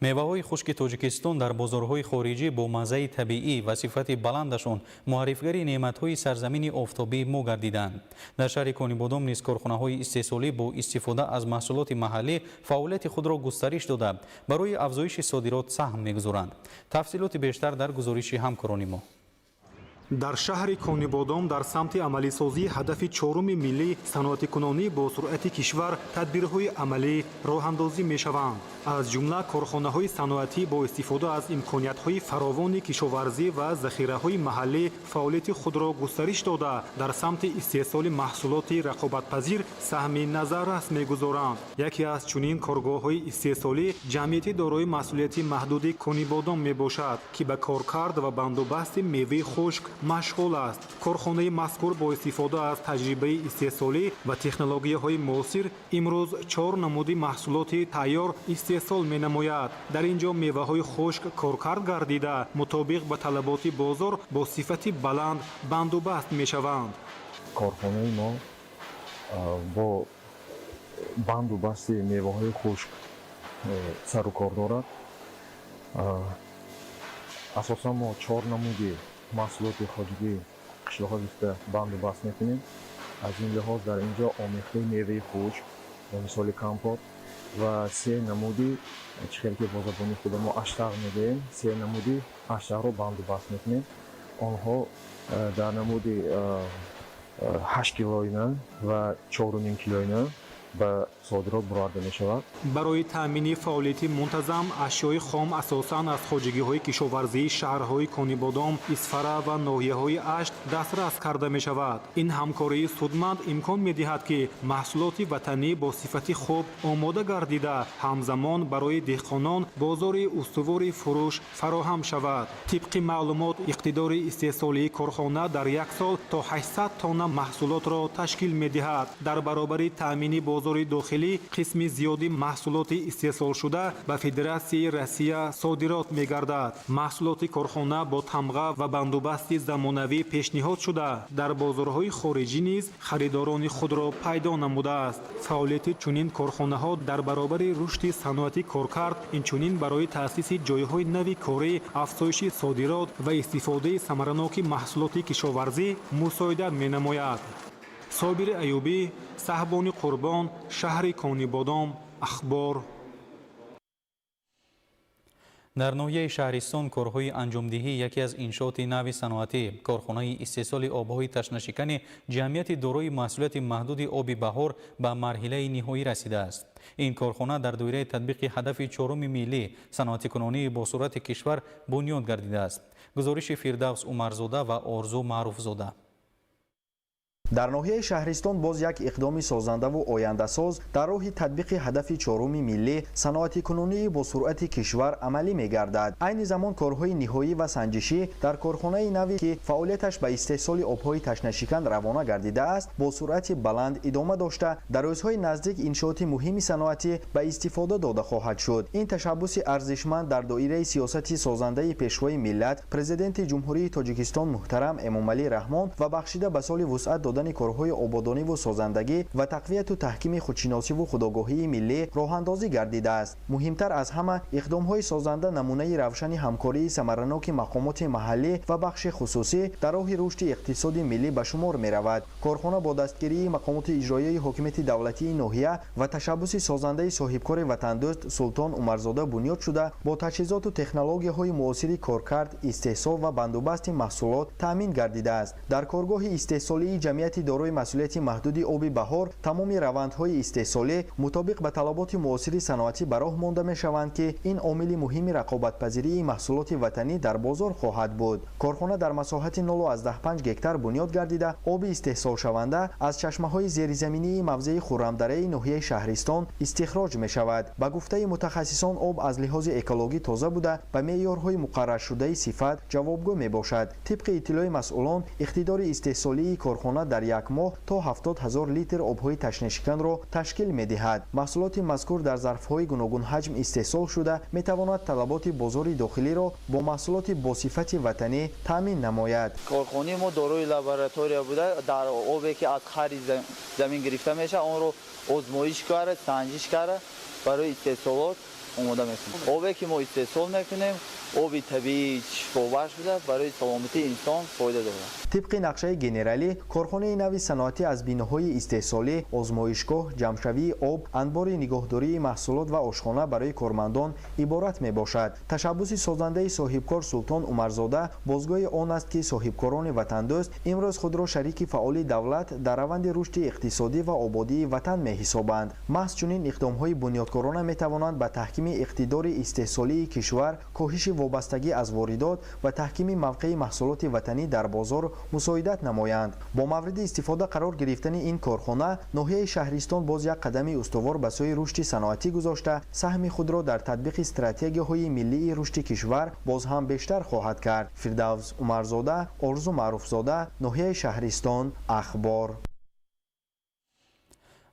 میوه‌های خشک تاجیکستان در بازارهای خارجی با مزه طبیعی و صفت بلندشان معرفگری نعمت‌های سرزمین آفتابی ما گردیدند. در شهر کانیبادام نیز کارخانه‌های استحصالی با استفاده از محصولات محلی فعالیت خود را گسترش داده برای افزایش صادرات سهم می‌گذارند. تفصیلات بیشتر در گزارش همکاران ما. در شهر کانیبادام در سمت عملی سازی هدف چهارم ملی صنعت کنونی با سرعت کشور تدبیرهای عملی راه اندازی می شوند. از جمله کارخانه های صنعتی با استفاده از امکانیت های فراوان کشاورزی و ذخیره های محلی فعالیت خود را گسترش داده در سمت استحصال محصولات رقابت پذیر سهم نظررس می گذارند. یکی از چنین کارگاه های استحصالی جمعیت دارای مسئولیت محدود کانیبادام می باشد که به کارکرد و بندوبست میوه خشک مشغول است. کارخانه مذکور با استفاده از تجربه استحصالی و تکنولوژی‌های معاصر امروز 4 نمود محصولات تیار استحصال می‌نماید. در اینجا میوه‌های خشک کارکرد گردیده مطابق به طلبات بازار با صفت بلند بندوبست می‌شوند. کارخانه ما با بندوبست میوه‌های خشک سر و کار دارد. اساساً ما 4 نمودی محصولات خارجی قشرها گفته بندوبست میکنیم. از این لحاظ در اینجا آمیخته میوه خشک به مثال کمپوت و 3 نمودی چخیلی که بازرگانی خود ما اشتغ میدهیم، 3 نمودی اشتغ رو بندوبست میکنیم. آنها در نمودی 8 کیلوینه و 4.5 کیلوینه به صادرات برآورده می شود. برای تامین فعالیت منتظم اشیای خام اساساً از خواجگی‌های کشاورزی شهرهای کونیبادام، اسفره و ناحیه‌های اشت دسترس کرده می شود. این همکاری سودمند امکان می دهد که محصولات وطنی با صفت خوب آماده گردیده همزمان برای دهقانان بازار استوار فروش فراهم شود. طبق معلومات اقتدار استحصالی کارخانه در یک سال تا 800 تن محصولات را تشکیل می دهد. در برابر تامین بازار داخلی قسم زیادی محصولات استحصال شده به فدراسیای روسیه صادرات می گردد. محصولات کارخانه با تمغه و بندوبست زمانوی پیشنهاد شده در بازارهای خارجی نیز خریداران خود را پیدا نموده است. فعالیت چنین کارخانه ها در برابر رشد صنعتی کارکرد اینچنین برای تأسیس جایهای نوی کاری، افزایش صادرات و استفاده ثمرناک محصولات کشاورزی مساعدت می نماید. صابر ایوبی، صاحبان قربان، شهر کونیبادام، اخبار. در ناحیه شهرستان کارهای انجامدهی یکی از انشاءات نوی صنعتی کارخانه استحصال آبهای تشنه‌شکن جمعیت دارای مسئولیت محدود آب بهار به مرحله نهایی رسیده است. این کارخانه در دایره تطبیق هدف چهارم ملی صنعتی کنونی با سرعت کشور بنیاد گردیده است. گزارش فردوس عمرزاده و آرزو معروفزاده. در ناحیه شهرستان باز یک اقدام سازنده و آینده‌ساز در راه تطبیق هدف چهارم ملی صنعتی کنونی با سرعت کشور عملی می‌گردد. عین زمان کارهای نهایی و سنجشی در کارخانه نوی که فعالیتش به استحصال آبهای تشنه‌شکن روانه گردیده است با سرعت بلند ادامه داشته در روزهای نزدیک انشاءات مهم صنعتی به استفاده داده خواهد شد. این تشبث ارزشمند در دایره سیاست سازنده پیشوای ملت پرزیدنت جمهوری تاجیکستان محترم امامعلی رحمان و بخشیده به سال وسعت دادن کارهای آبادانی و سازندگی و تقویت و تحکیم خودشناسی و خودآگاهی ملی راه‌اندازی گردیده است. مهمتر از همه اقدام‌های سازنده نمونه روشن همکاری ثمرناک مقامات محلی و بخش خصوصی در راه رشد اقتصادی ملی به شمار می‌رود. کارخانه با دستگیری مقامات اجرایی حکومت دولتی ناحیه و تشبث سازنده صاحبکار وطندوست سلطان عمرزاده بنیاد شده با تجهیزات و تکنولوژی‌های معاصر کارکرد، استحصال و بندوبست محصولات تامین گردیده است. در کارگاه استحصالی جمعیت دارای مسئولیت محدود آب بهار تمام روندهای استحصالی مطابق به طلبات معاصر صنعتی به راه مانده می‌شوند که این عامل مهم رقابت‌پذیری محصولات وطنی در بازار خواهد بود. کارخانه در مساحت 0.5 گکتار بنیاد گردیده آب استحصال شونده از چشمه‌های زیرزمینی موضع خرمدره ناحیه شهرستان استخراج می‌شود. به گفته متخصصان آب از لحاظ اکولوژی تازه بوده به معیارهای مقرر شده صفت جوابگو میباشد. طبق اطلاع مسئولان اقتدار استحصالی کارخانه در یک ماه تا 70,000 لیتر آبهای تشنه‌شکن را تشکیل می‌دهد. محصولات مذکور در ظرف‌های گوناگون حجم استحصال شده می‌تواند طلبات بازار داخلی را با محصولات با صفت وطنی تامین نماید. کارخانه ما دارای لابراتوری بوده در آبی که از خارج زمین گرفته میشه آن رو آزمایش کرده، سنجش کرده برای استحصالات آماده می‌کنیم. آبی که ما استحصال می‌کنیم آب طبیعی شفاور شده برای سلامتی انسان فایده داره. طبق نقشه گنرالی کارخانه نوی صنعتی از بینه‌های استحصالی، آزمایشگاه، جمع‌شوی آب، انبار نگهداری محصولات و آشخانه برای کارمندان عبارت میباشد. تشبث سازنده صاحبکار سلطان عمرزاده بازگوی آن است که صاحبکاران وطندوست امروز خود را شریک فعال دولت در روند رشد اقتصادی و آبادی وطن می‌حسابند. محض چنین اقدام‌های بنیادکارانه می‌توانند به تحکیم اقتدار استحصالی کشور، کاهش وابستگی از واردات و تحکیم موقع محصولات وطنی در بازار مساعدت نمایند. با مورد استفاده قرار گرفتن این کارخانه ناحیه شهرستان باز یک قدم استوار به سوی رشد صنعتی گذاشته سهم خود را در تطبیق استراتژی‌های ملی رشد کشور باز هم بیشتر خواهد کرد. فردوس عمرزاده، آرزو معروفزاده، ناحیه شهرستان، اخبار.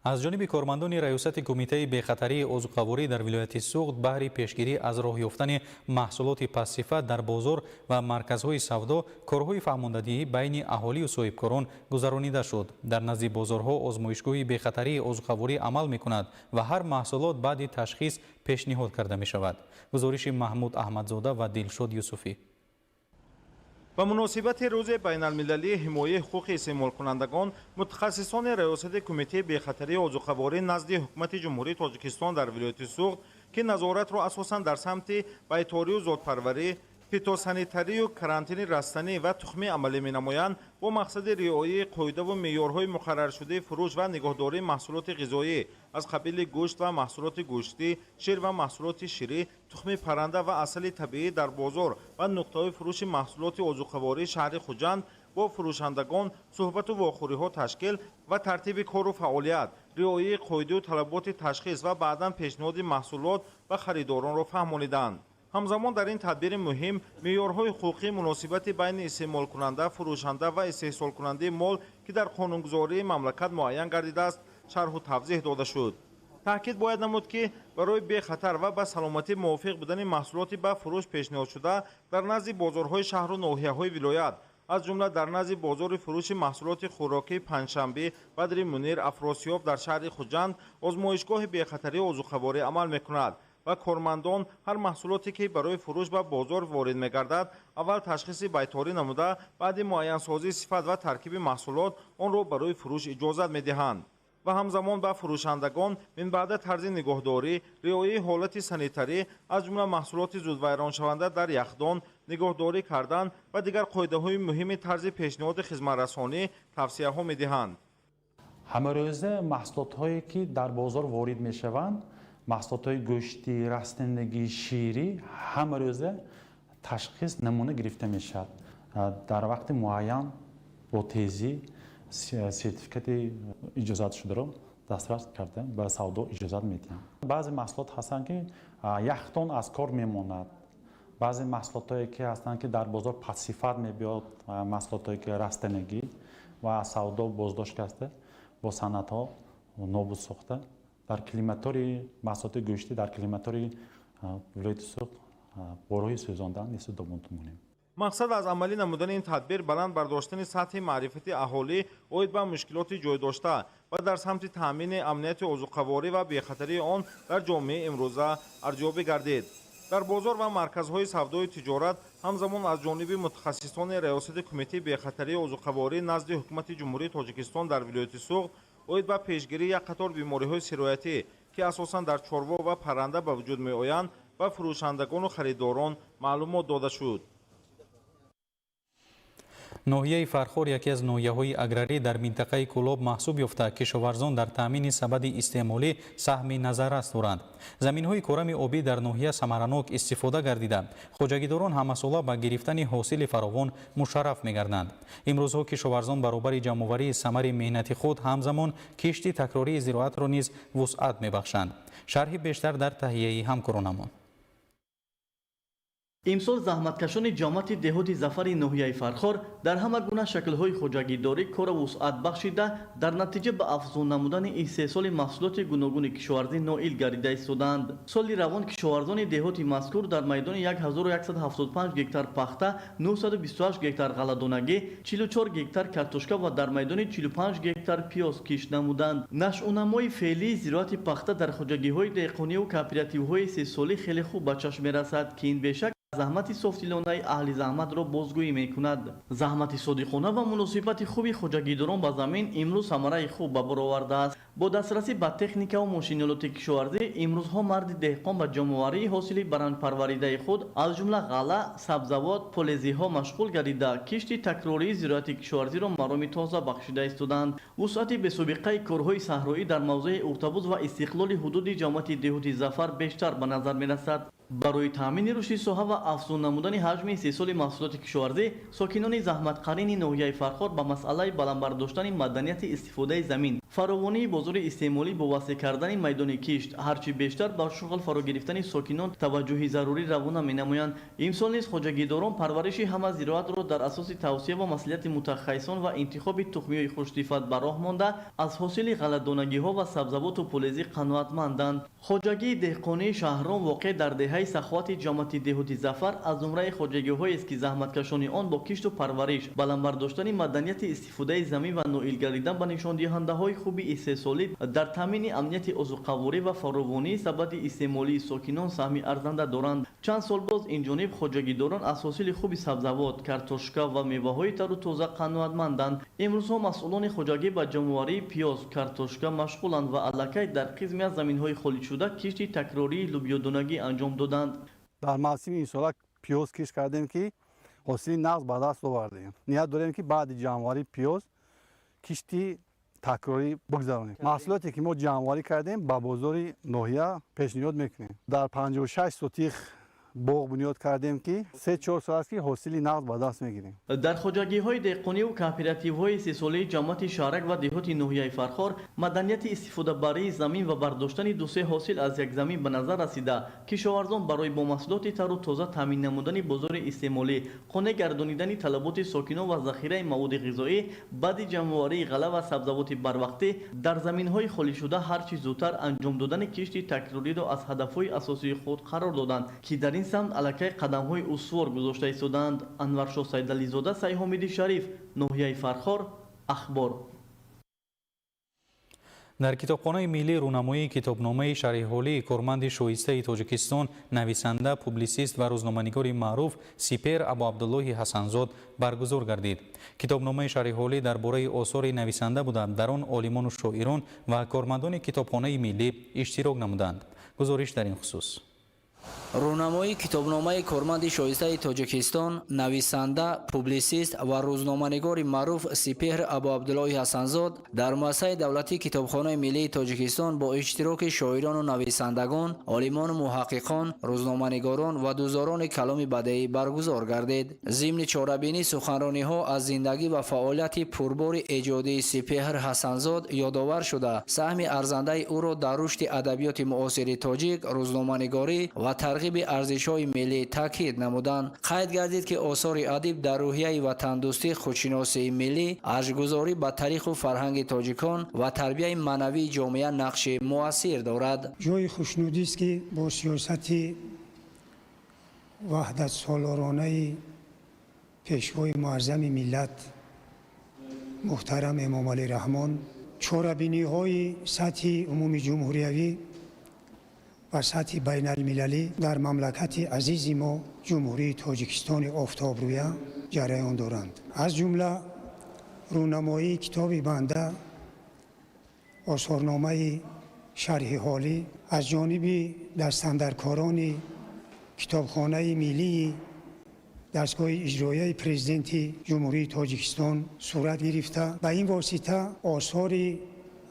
از جانب کارمندان ریاست کمیته بخطری عضوقواری در ولایت سوغد بهر پیشگیری از راه یافتن محصولات پس‌صفت در بازار و مرکزهای سودا کارهای فهماندهی بین اهالی و صاحبکاران گذرانیده شد. در نزد بازارها آزمایشگاه بخطری عضوقواری عمل می‌کند و هر محصولات بعد تشخیص پیشنهاد کرده می‌شود. گزارش محمود احمدزاده و دلشاد یوسفی. به مناسبت روز بین المللی حمایت حقوق استعمال کنندگان، متخصصان ریاست کمیته بخطری عضوقواری نزد حکومت جمهوری تاجیکستان در ولایت سوغد که نظارت را اساساً در سمت بیطاری و ذات‌پروری، فیتوسانیتاری و карантини растани ва тухмӣ амалӣ менамоянд бо мақсади риояи қоидаву меъёрҳои муқарраршудаи фурӯш ва нигоҳдории маҳсулоти ғизоӣ аз қабили гӯшт ва маҳсулоти гӯштӣ, шир ва маҳсулоти ширӣ, тухми парранда ва асали табиӣ дар бозор ва нуқтаҳои фурӯши маҳсулоти озуқавории шаҳри Хуҷанд бо фурӯшандагон суҳбату вохӯриҳо ташкил ва тартиби кору фаъолият, риояи қоидаву талаботи ташхис ва баъдан пешниҳоди маҳсулот ба харидоронро фаҳмониданд. ҳамзамон дар ин тадбири муҳим меъёрҳои ҳуқуқии муносибати байни истеъмолкунанда, фурӯшанда ва истеҳсолкунандаи мол ки дар қонунгузории мамлакат муайян гардидааст, шарҳу тавзеҳ дода шуд. таъкид бояд намуд ки барои бехатар ва ба саломатӣ мувофиқ будани маҳсулоти ба фурӯш пешниҳодшуда дар назди бозорҳои шаҳру ноҳияҳои вилоят, аз ҷумла дар назди бозори фурӯши маҳсулоти хӯрокии Панҷшанбе, Бадри Мунир, Афросиёб дар шаҳри Хуҷанд озмоишгоҳи бехатарии озуқаворӣ амал мекунад ва кормандон ҳар маҳсулоте ки барои фурӯш ба бозор ворид мегардад, аввал ташхиси байторӣ намуда, баъди муайянсозии сифат ва таркиби маҳсулот онро барои фурӯш иҷозат медиҳанд. ва ҳамзамон ба фурӯшандагон минбаъда тарзи нигоҳдорӣ, риояи ҳолати санитарӣ, аз ҷумла маҳсулоти зудвайроншаванда дар яхдон, нигоҳдорӣ кардан ва дигар қоидаҳои муҳими тарзи пешниҳоди хизматрасонӣ тавсияҳо медиҳанд. ҳамарӯза маҳсулотҳое ки дар бозор ворид мешаванд, маҳсулотҳои гӯшти, растанагӣ, ширӣ, ҳамарӯза ташхис намуна гирифта мешавад. Дар вақти муайян бо тезӣ сертификати иҷозатшударо дастрас карда ба савдо иҷозат медиҳанд. баъзе маҳсулот ҳастанд ки яхдон аз кор мемонад. баъзе маҳсулотое ки ҳастанд ки дар бозор падсифат мебиёд, маҳсулотое ки растанагӣ ва аз савдо боздошт карда бо санъатҳо нобуд сохта дар климатори маҳсулоти гӯшти дар климатори вилояти Суғд бо роҳи сӯзондан истифода монем. мақсад аз амалӣ намудани ин тадбир баланд бардоштани сатҳи маърифати аҳолӣ оид ба мушкилоти ҷойдошта ва дар самти таъмини амнияти озуқаворӣ ва бехатарии он дар ҷомеаи имрӯза арзёбӣ гардид. дар бозор ва марказҳои савдои тиҷорат ҳамзамон аз ҷониби мутахассисони раёсати кумитаи бехатарии озуқаворӣ назди ҳукумати ҷумҳурии Тоҷикистон дар вилояти Суғд оид ба пешгирии як қатор бемориҳои сироятӣ ки асосан дар чорво ва парранда ба вуҷуд меоянд ба фурӯшандагону харидорон маълумот дода шуд. ноҳияи Фархор яке аз ноҳияҳои аграрӣ дар минтақаи Кӯлоб маҳсуб ёфта кишоварзон дар таъмини сабади истеъмолӣ саҳми назаррас доранд. заминҳои корами обӣ дар ноҳия самаранок истифода гардида хоҷагидорон ҳамасола ба гирифтани ҳосили фаровон мушарраф мегарданд. имрӯзҳо кишоварзон баробари ҷамъоварии самари меҳнати худ ҳамзамон кишти такрории зироатро низ вусъат мебахшанд. шарҳи бештар дар таҳияи ҳамкоронамон. имсол заҳматкашони ҷомати деҳоти зафари ноҳияи Фархор дар ҳама гуна шаклҳои хоҷагидорӣ кора вусъат бахшида дар натиҷа ба афзун намудани истеҳсоли маҳсулоти гуногуни кишоварзӣ ноил гардида истоданд. соли равон кишоварзони деҳоти мазкур дар майдони 1175 гектар пахта, 928 гектар ғалладонагӣ, 44 гектар картошка ва дар майдони 45 гектар пиёз кишт намуданд. нашъунамои феълии зироати пахта дар хоҷагиҳои деҳқониву кооперативҳои истеҳсолӣ хеле хуб ба чашм мерасад ки ин бешак заҳмати софтилонаи аҳли заҳматро бозгӯӣ мекунад. заҳмати содиқона ва муносибати хуби хоҷагидорон ба замин имрӯз самараи хуб ба бор овардааст. бо дастрасӣ ба техникаву мошинолоти кишоварзӣ имрӯзҳо марди деҳқон ба ҷомъоварии ҳосили барандпарваридаи худ аз ҷумла ғалла, сабзавот, полезиҳо машғул гардида кишти такрории зироати кишоварзиро мароми тоза бахшида истоданд. вусъати бесобиқаи корҳои саҳроӣ дар мавзеи автобус ва истиқлоли ҳудуди ҷомати деҳоти зафар бештар ба назар мерасад. барои таъмини рушди соҳа ва афзун намудани ҳаҷми истеҳсоли маҳсулоти кишоварзӣ сокинони заҳматқарини ноҳияи Фархор ба масъалаи баландбардоштани маданияти истифодаи замин, фаровонии бозори истеъмолӣ бо васеъ кардани майдони кишт, ҳарчи бештар ба шуғл фаро гирифтани сокинон таваҷҷӯҳи зарурӣ равона менамоянд. имсол низ хоҷагидорон парвариши ҳама зироатро дар асоси тавсия ва маслиҳати мутахассисон ва интихоби тухмиёи хушсифат ба роҳ монда аз ҳосили ғалладонагиҳо ва сабзавоту полезӣ қаноатманданд. хоҷагии деҳқонии шаҳрон воқеъ дар деҳаи саховати ҷомати деҳоти зафар аз ҷумраи хоҷагиҳоест ки заҳматкашони он бо кишту парвариш, баландбардоштани маданияти истифодаи замин ва ноил гардидан ба нишондиҳандаҳои хуби истеҳсолӣ дар таъмини амнияти озуқаворӣ ва фаровонии сабади истеъмолии сокинон саҳми арзанда доранд. чанд сол боз инҷониб хоҷагидорон аз ҳосили хуби сабзавот, картошка ва меваҳои тару тоза қаноатманданд. имрӯзҳо масъулони хоҷагӣ ба ҷомъоварии пиёз, картошка машғуланд ва аллакай дар қисме аз заминҳои холидшуда кишти такрории лӯбиёдонагӣ анҷом доданд. дар мавсими имсола پیوز کش کردیم که حاصل نقص به دست آوردیم. نیت داریم که بعد جمع‌آوری پیوز کشتی تکراری بگذارونیم. محصولاتی که ما جمع‌آوری کردیم با بازار ناحیه پیشنهاد میکنیم. در 56 سوتیخ باغ بنیاد کردیم که 3-4 سال است که حاصل نقد به دست میگیریم. در خواجگی‌های دهقانی و کооپراتیوهای 3 ساله جماعت شهرک و دهات ناحیه فرخار مدنیت استفاده برای زمین و برداشتن 2-3 حاصل از یک زمین به نظر رسیده. کشاورزان برای با محصولات تر و تازه تامین نمودن بازار استعمالی، قانع گردانیدن طلبات ساکنان و ذخیره مواد غذایی، بعد جمع‌آوری غله و سبزیجات بروقتی در زمین‌های خالی شده هر چه زودتر انجام دادن کشت تکراری را از هدف‌های اساسی خود قرار دادند که در این سمت علاقه قدم‌های استوار گذاشته ایستادند. انورشاه سیدعلیزاده، سعید حمیدی شریف، ناحیه فرخار، اخبار. در کتابخانه ملی رونمایی کتابنامه شریح‌حالی کارمند شایسته تاجیکستان، نویسنده، پوبلیسیست و روزنامه‌نگار معروف سپهر ابو عبدالله حسنزاد برگزار گردید. کتابنامه شریح‌حالی درباره آثار نویسنده بوده، در آن عالمان و شاعران و کارمندان کتابخانه ملی اشتراک نمودند. گزارش در این خصوص. رونمایی کتابنامه کارمند شایسته تاجیکستان، نویسنده، پوبلیسیست و روزنامه‌نگار معروف سپهر ابو عبدالله حسنزاد در مؤسسه دولتی کتابخانه ملی تاجیکستان با اشتراک شاعران و نویسندگان، عالمان و محققان، روزنامه‌نگاران و دوزاران کلام بدیعی برگزار گردید. ضمن چاره‌بینی سخنرانی‌ها از زندگی و فعالیت پربار ایجادی سپهر حسنزاد یادآور شده سهم ارزنده او را در رشد ادبیات معاصر تاجیک، روزنامه‌نگاری و ترغیب ارزش‌های ملی تاکید نمودند. قید گردید که آثار ادیب در روحیه وطن‌دوستی، خودشناسی ملی، ارزش‌گذاری به تاریخ و فرهنگ تاجیکان و تربیت معنوی جامعه نقش مؤثر دارد. جای خوشنودی است که با سیاست وحدت سالارانه پیشوای معظم ملت محترم امام علی رحمان، چاره‌بینی‌های سطح عمومی جمهوریوی و سطح بین المللی در مملکت عزیز ما جمهوری تاجیکستان آفتابرویه جریان دارند. از جمله رونمایی کتاب بنده، آثارنامه شرح حالی از جانب دستاندرکاران کتابخانه ملی دستگاه اجرایی پرزیدنت جمهوری تاجیکستان صورت گرفته. به این واسطه آثار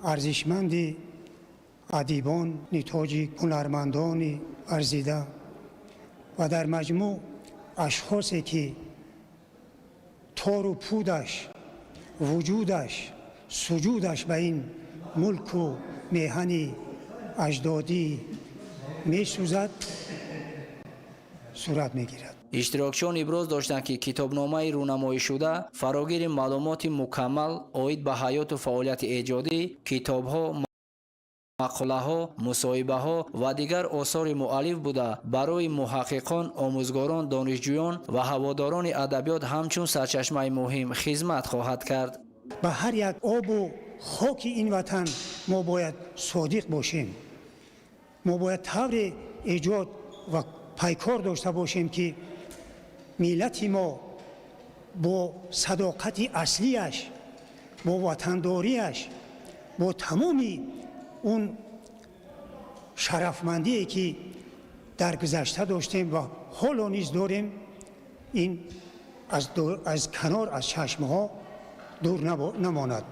ارزشمند ادیبان تاجیک، هنرمندان ورزیده و در مجموع اشخاصی که تار و پودش، وجودش، سجودش به این ملک و میهن اجدادی می سوزد صورت می گیرد. اشتراکچیان ابراز داشتند که کتابنامه رونمایی شده فراگیر معلومات مکمل اوید به حیات و فعالیت ایجادی، کتاب‌ها، مقاله‌ها، مصاحبه‌ها و دیگر آثار مؤلف بوده برای محققان، آموزگاران، دانشجویان و هواداران ادبیات همچون سرچشمه مهم خدمت خواهد کرد. به هر یک آب و خاک این وطن ما باید صادق باشیم. ما باید طور ایجاد و پیکار داشته باشیم که ملت ما با صداقت اصلیش، با وطنداریش، با تمامی اون شرفمندی که در گذشته داشتیم و حالا نیز داریم این از کنار از چشمها دور نماند.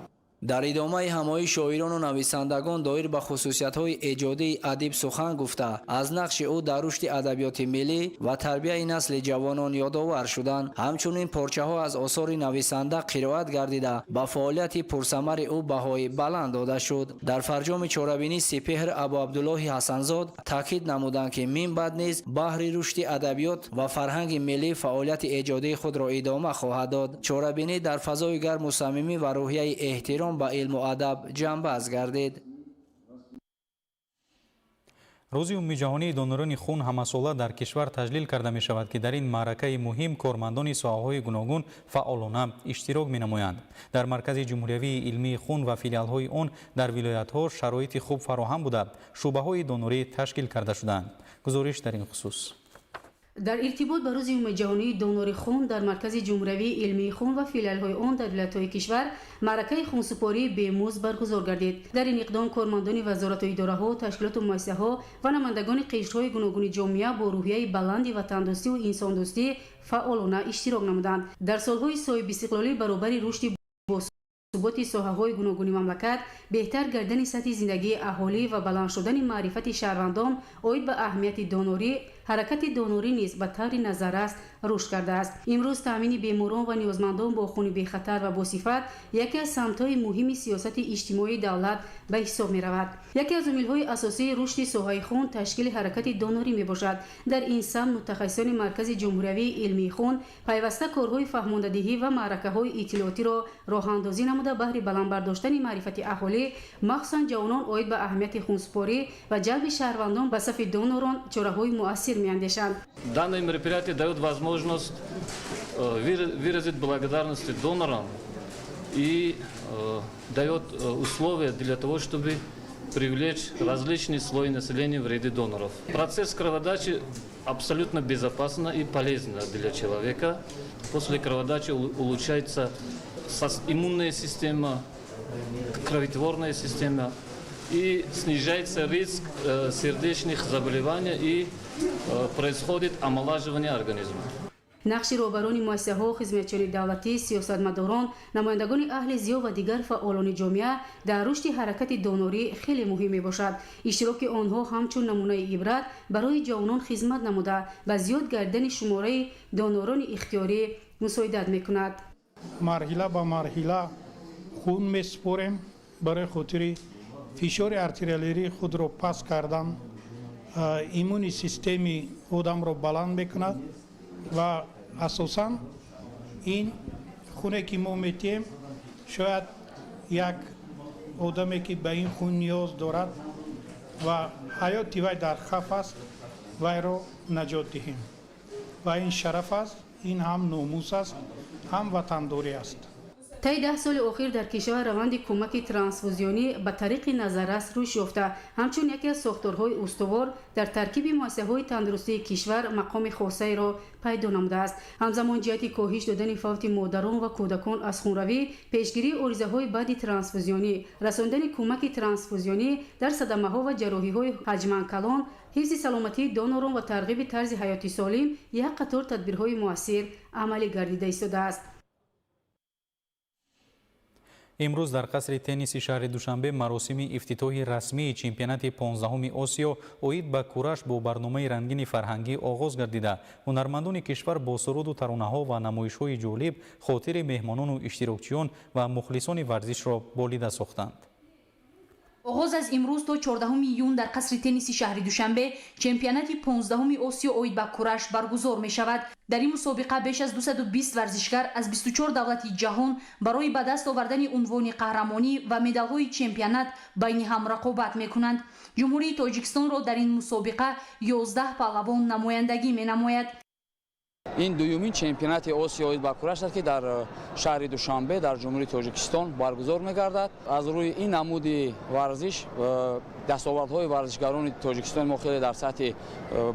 در ادامه همای شاعران و نویسندگان دایر به خصوصیت‌های ایجادی ادیب سخن گفته از نقش او در رشد ادبیات ملی و تربیت نسل جوانان یادآور شدند. همچنین پارچه‌ها از آثار نویسنده قرائت گردیده با فعالیت پرثمر او بهای بلند داده شد. در فرجام چاره‌بینی سپهر ابو عبدالله حسنزاد تاکید نمودند که من بعد نیز بهر رشد ادبیات و فرهنگ ملی فعالیت ایجادی خود را ادامه خواهد داد. چاره‌بینی در فضای گرم و صمیمی و روحیه احترام با علم و ادب جنبش گردید. روزی عمومی جهانی دونوران خون همساله در کشور تجلیل کرده می شود که در این معرکه مهم کارمندان ساحه‌های گوناگون فعالانه اشتراک می نمایند. در مرکز جمهوری علمی خون و فیلیال‌های آن در ولایت‌ها شرایط خوب فراهم بوده شعبه‌های دونوری تشکیل کرده شدند. گزارش در این خصوص. در ارتباط با روز یوم جهانی دونوری خون در مرکز جمهوری علمی خون و فیلال‌های آن در ولایت‌های کشور معرکه خونسپاری به‌مزد برگزار گردید. در این اقدام کارمندان وزارت و اداره‌ها، تشکیلات و مؤسسه‌ها و نمایندگان قشرهای گوناگون جامعه با روحیه بلند وطن‌دوستی و انسان‌دوستی فعالانه اشتراک نمودند. در سال‌های صاحب استقلالی برابر رشد ثبات ساحه‌های گوناگون مملکت، بهتر گردن سطح زندگی اهالی و بلند شدن معرفت شهروندان اوید به اهمیت دونوری، حرکت دونوری نیز به طور نظررس رشد کرده است. امروز تامین بیماران و نیازمندان با خون بی خطر و با صفت یکی از سمت‌های مهم سیاست اجتماعی دولت به حساب می‌رود. یکی از عامل‌های اساسی رشد ساحه خون تشکیل حرکت دونوری میباشد. در این سمت متخصصان مرکز جمهوری علمی خون پیوسته کارهای فهماندهی و معرکه‌های اطلاعاتی را راه‌اندازی نموده بهر بلند برداشتن معرفت اهالی، مخصوصاً جوانان اوید به اهمیت خونسپاری و جلب شهروندان به صف دونوران چاره‌های مؤثر می‌اندیشند. Данное мероприятие дает возможность выразить благодарность донорам и дает условия для того, чтобы привлечь различные слои населения в ряды доноров. Процесс кроводачи абсолютно безопасно и полезно для человека. После кроводачи улучшается иммунная система, кроветворная система и снижается риск сердечных заболеваний и происходит омолаживание организма. نقش رهبران مؤسسه‌ها، خدمتچیان دولتی، سیاستمداران، نمایندگان اهل زیا و دیگر فعالان جامعه در رشد حرکت دونوری خیلی مهم میباشد. اشتراک آنها همچون نمونه عبرت برای جوانان خدمت نموده و زیاد گردن شماره دونوران اختیاری مساعدت میکند. مرحله به مرحله خون میسپاریم برای خاطر فشار ارتریالی خود را پس کردن، ایمونی سیستمی آدم را بلند میکند و اساساً این خونه که ما میتیم شاید یک آدمی که به این خون نیاز دارد و حیاتی وی در خطر است وی را نجات دهیم و این شرف است، این هم ناموس است، هم وطنداری است. طی 10 سال اخیر در کشور روند کمک ترانسفوزیونی به طریق نظررس رشد یافته، همچون یکی از ساختارهای استوار در ترکیب مؤسسه‌های تندرستی کشور مقام خاصی را پیدا نموده است. همزمان جهت کاهش دادن فوت مادران و کودکان از خونروی، پیشگیری عرضه‌های بعد ترانسفوزیونی، رساندن کمک ترانسفوزیونی در صدمه‌ها و جراحی‌های حجماً کلان، حفظ سلامتی دونوران و ترغیب طرز حیاتی سالم یک قطار تدبیرهای مؤثر عملی گردیده ایستاده است. امروز در قصر تنیس شهر دوشنبه مراسم افتتاحی رسمی چمپیونات 15 آسیا اوید به کورش با برنامه رنگین فرهنگی آغاز گردیده. هنرمندان کشور با سرود و ترانه‌ها و نمایش‌های جالب خاطر مهمانان و اشتراکچیان و مخلصان ورزش را بالیده ساختند. آغاز از امروز تا 14 ایون در قصر تنیس شهر دوشنبه چمپیونات 15 آسیا اوید به کورش برگزار می شود. در این مسابقه بیش از 220 ورزشکار از 24 دولت جهان برای به دست آوردن عنوان قهرمانی و مدال‌های چمپیونات بین هم رقابت می کنند. جمهوری تاجیکستان را در این مسابقه 11 پهلوان نمایندگی می نماید. این دومین چمپیونات آسیایی با کورش است که در شهر دوشنبه در جمهوری تاجیکستان برگزار می‌گردد. از روی این نمود ورزش دستاوردهای ورزشکاران تاجیکستان ما خیلی در سطح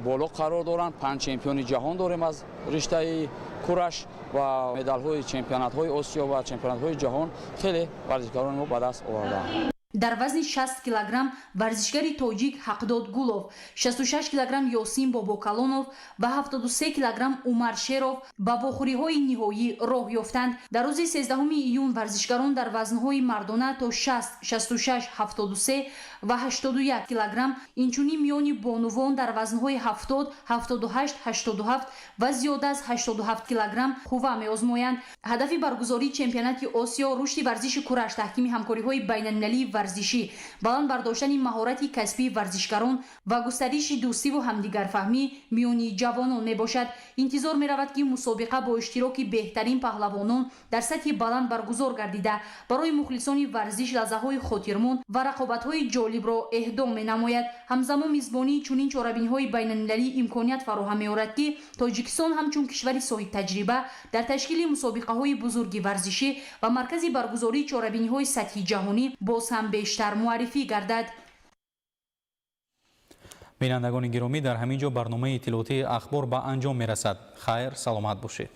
بالا قرار دارند. 5 چمپیون جهان داریم از رشته کورش و مدال‌های چمپیونات‌های آسیا و چمپیونات‌های جهان خیلی ورزشکاران ما به دست آوردند. در وزن 60 کیلوگرم ورزشکاری تاجیک حقداد گولов، 66 کیلوگرم یاسین بابوکالонов و 73 کیلوگرم عمر شیروف به واخوری‌های نهایی راه یافتند. در روز 13 ایون ورزشکاران در وزن‌های مردانه تا 60، 66، 73 و 81 کیلوگرم، اینچنین میان بانوان در وزن‌های 70، 78، 87 و زیاده از 87 کیلوگرم قوه می‌آزمایند. هدف برگزاری چمپیونات آسیا رشد ورزش کورش، تحکیم همکاری‌های بین‌المللی ورزشی، بلند برداشتن مهارت کسبی ورزشکاران و گسترش دوستی و همدیگرفهمی میان جوانان میباشد. انتظار می‌رود که مسابقه با اشتراک بهترین پهلوانان در سطح بلند برگزار گردیده برای مخلصان ورزش لحظه‌های خاطرمون و رقابت‌های جالب را اهدا می‌نماید. همزمان میزبانی چنین چهاربینی‌های بین‌المللی امکانیت فراهم می‌آورد که تاجیکستان همچون کشوری صاحب تجربه در تشکیل مسابقه‌های بزرگ ورزشی و مرکز برگزاری چهاربینی‌های سطحی جهانی باز هم بیشتر معرفی گردد. بینندگان گرامی، در همین جا برنامه اطلاعاتی اخبار به انجام میرسد. خیر، سلامت باشید.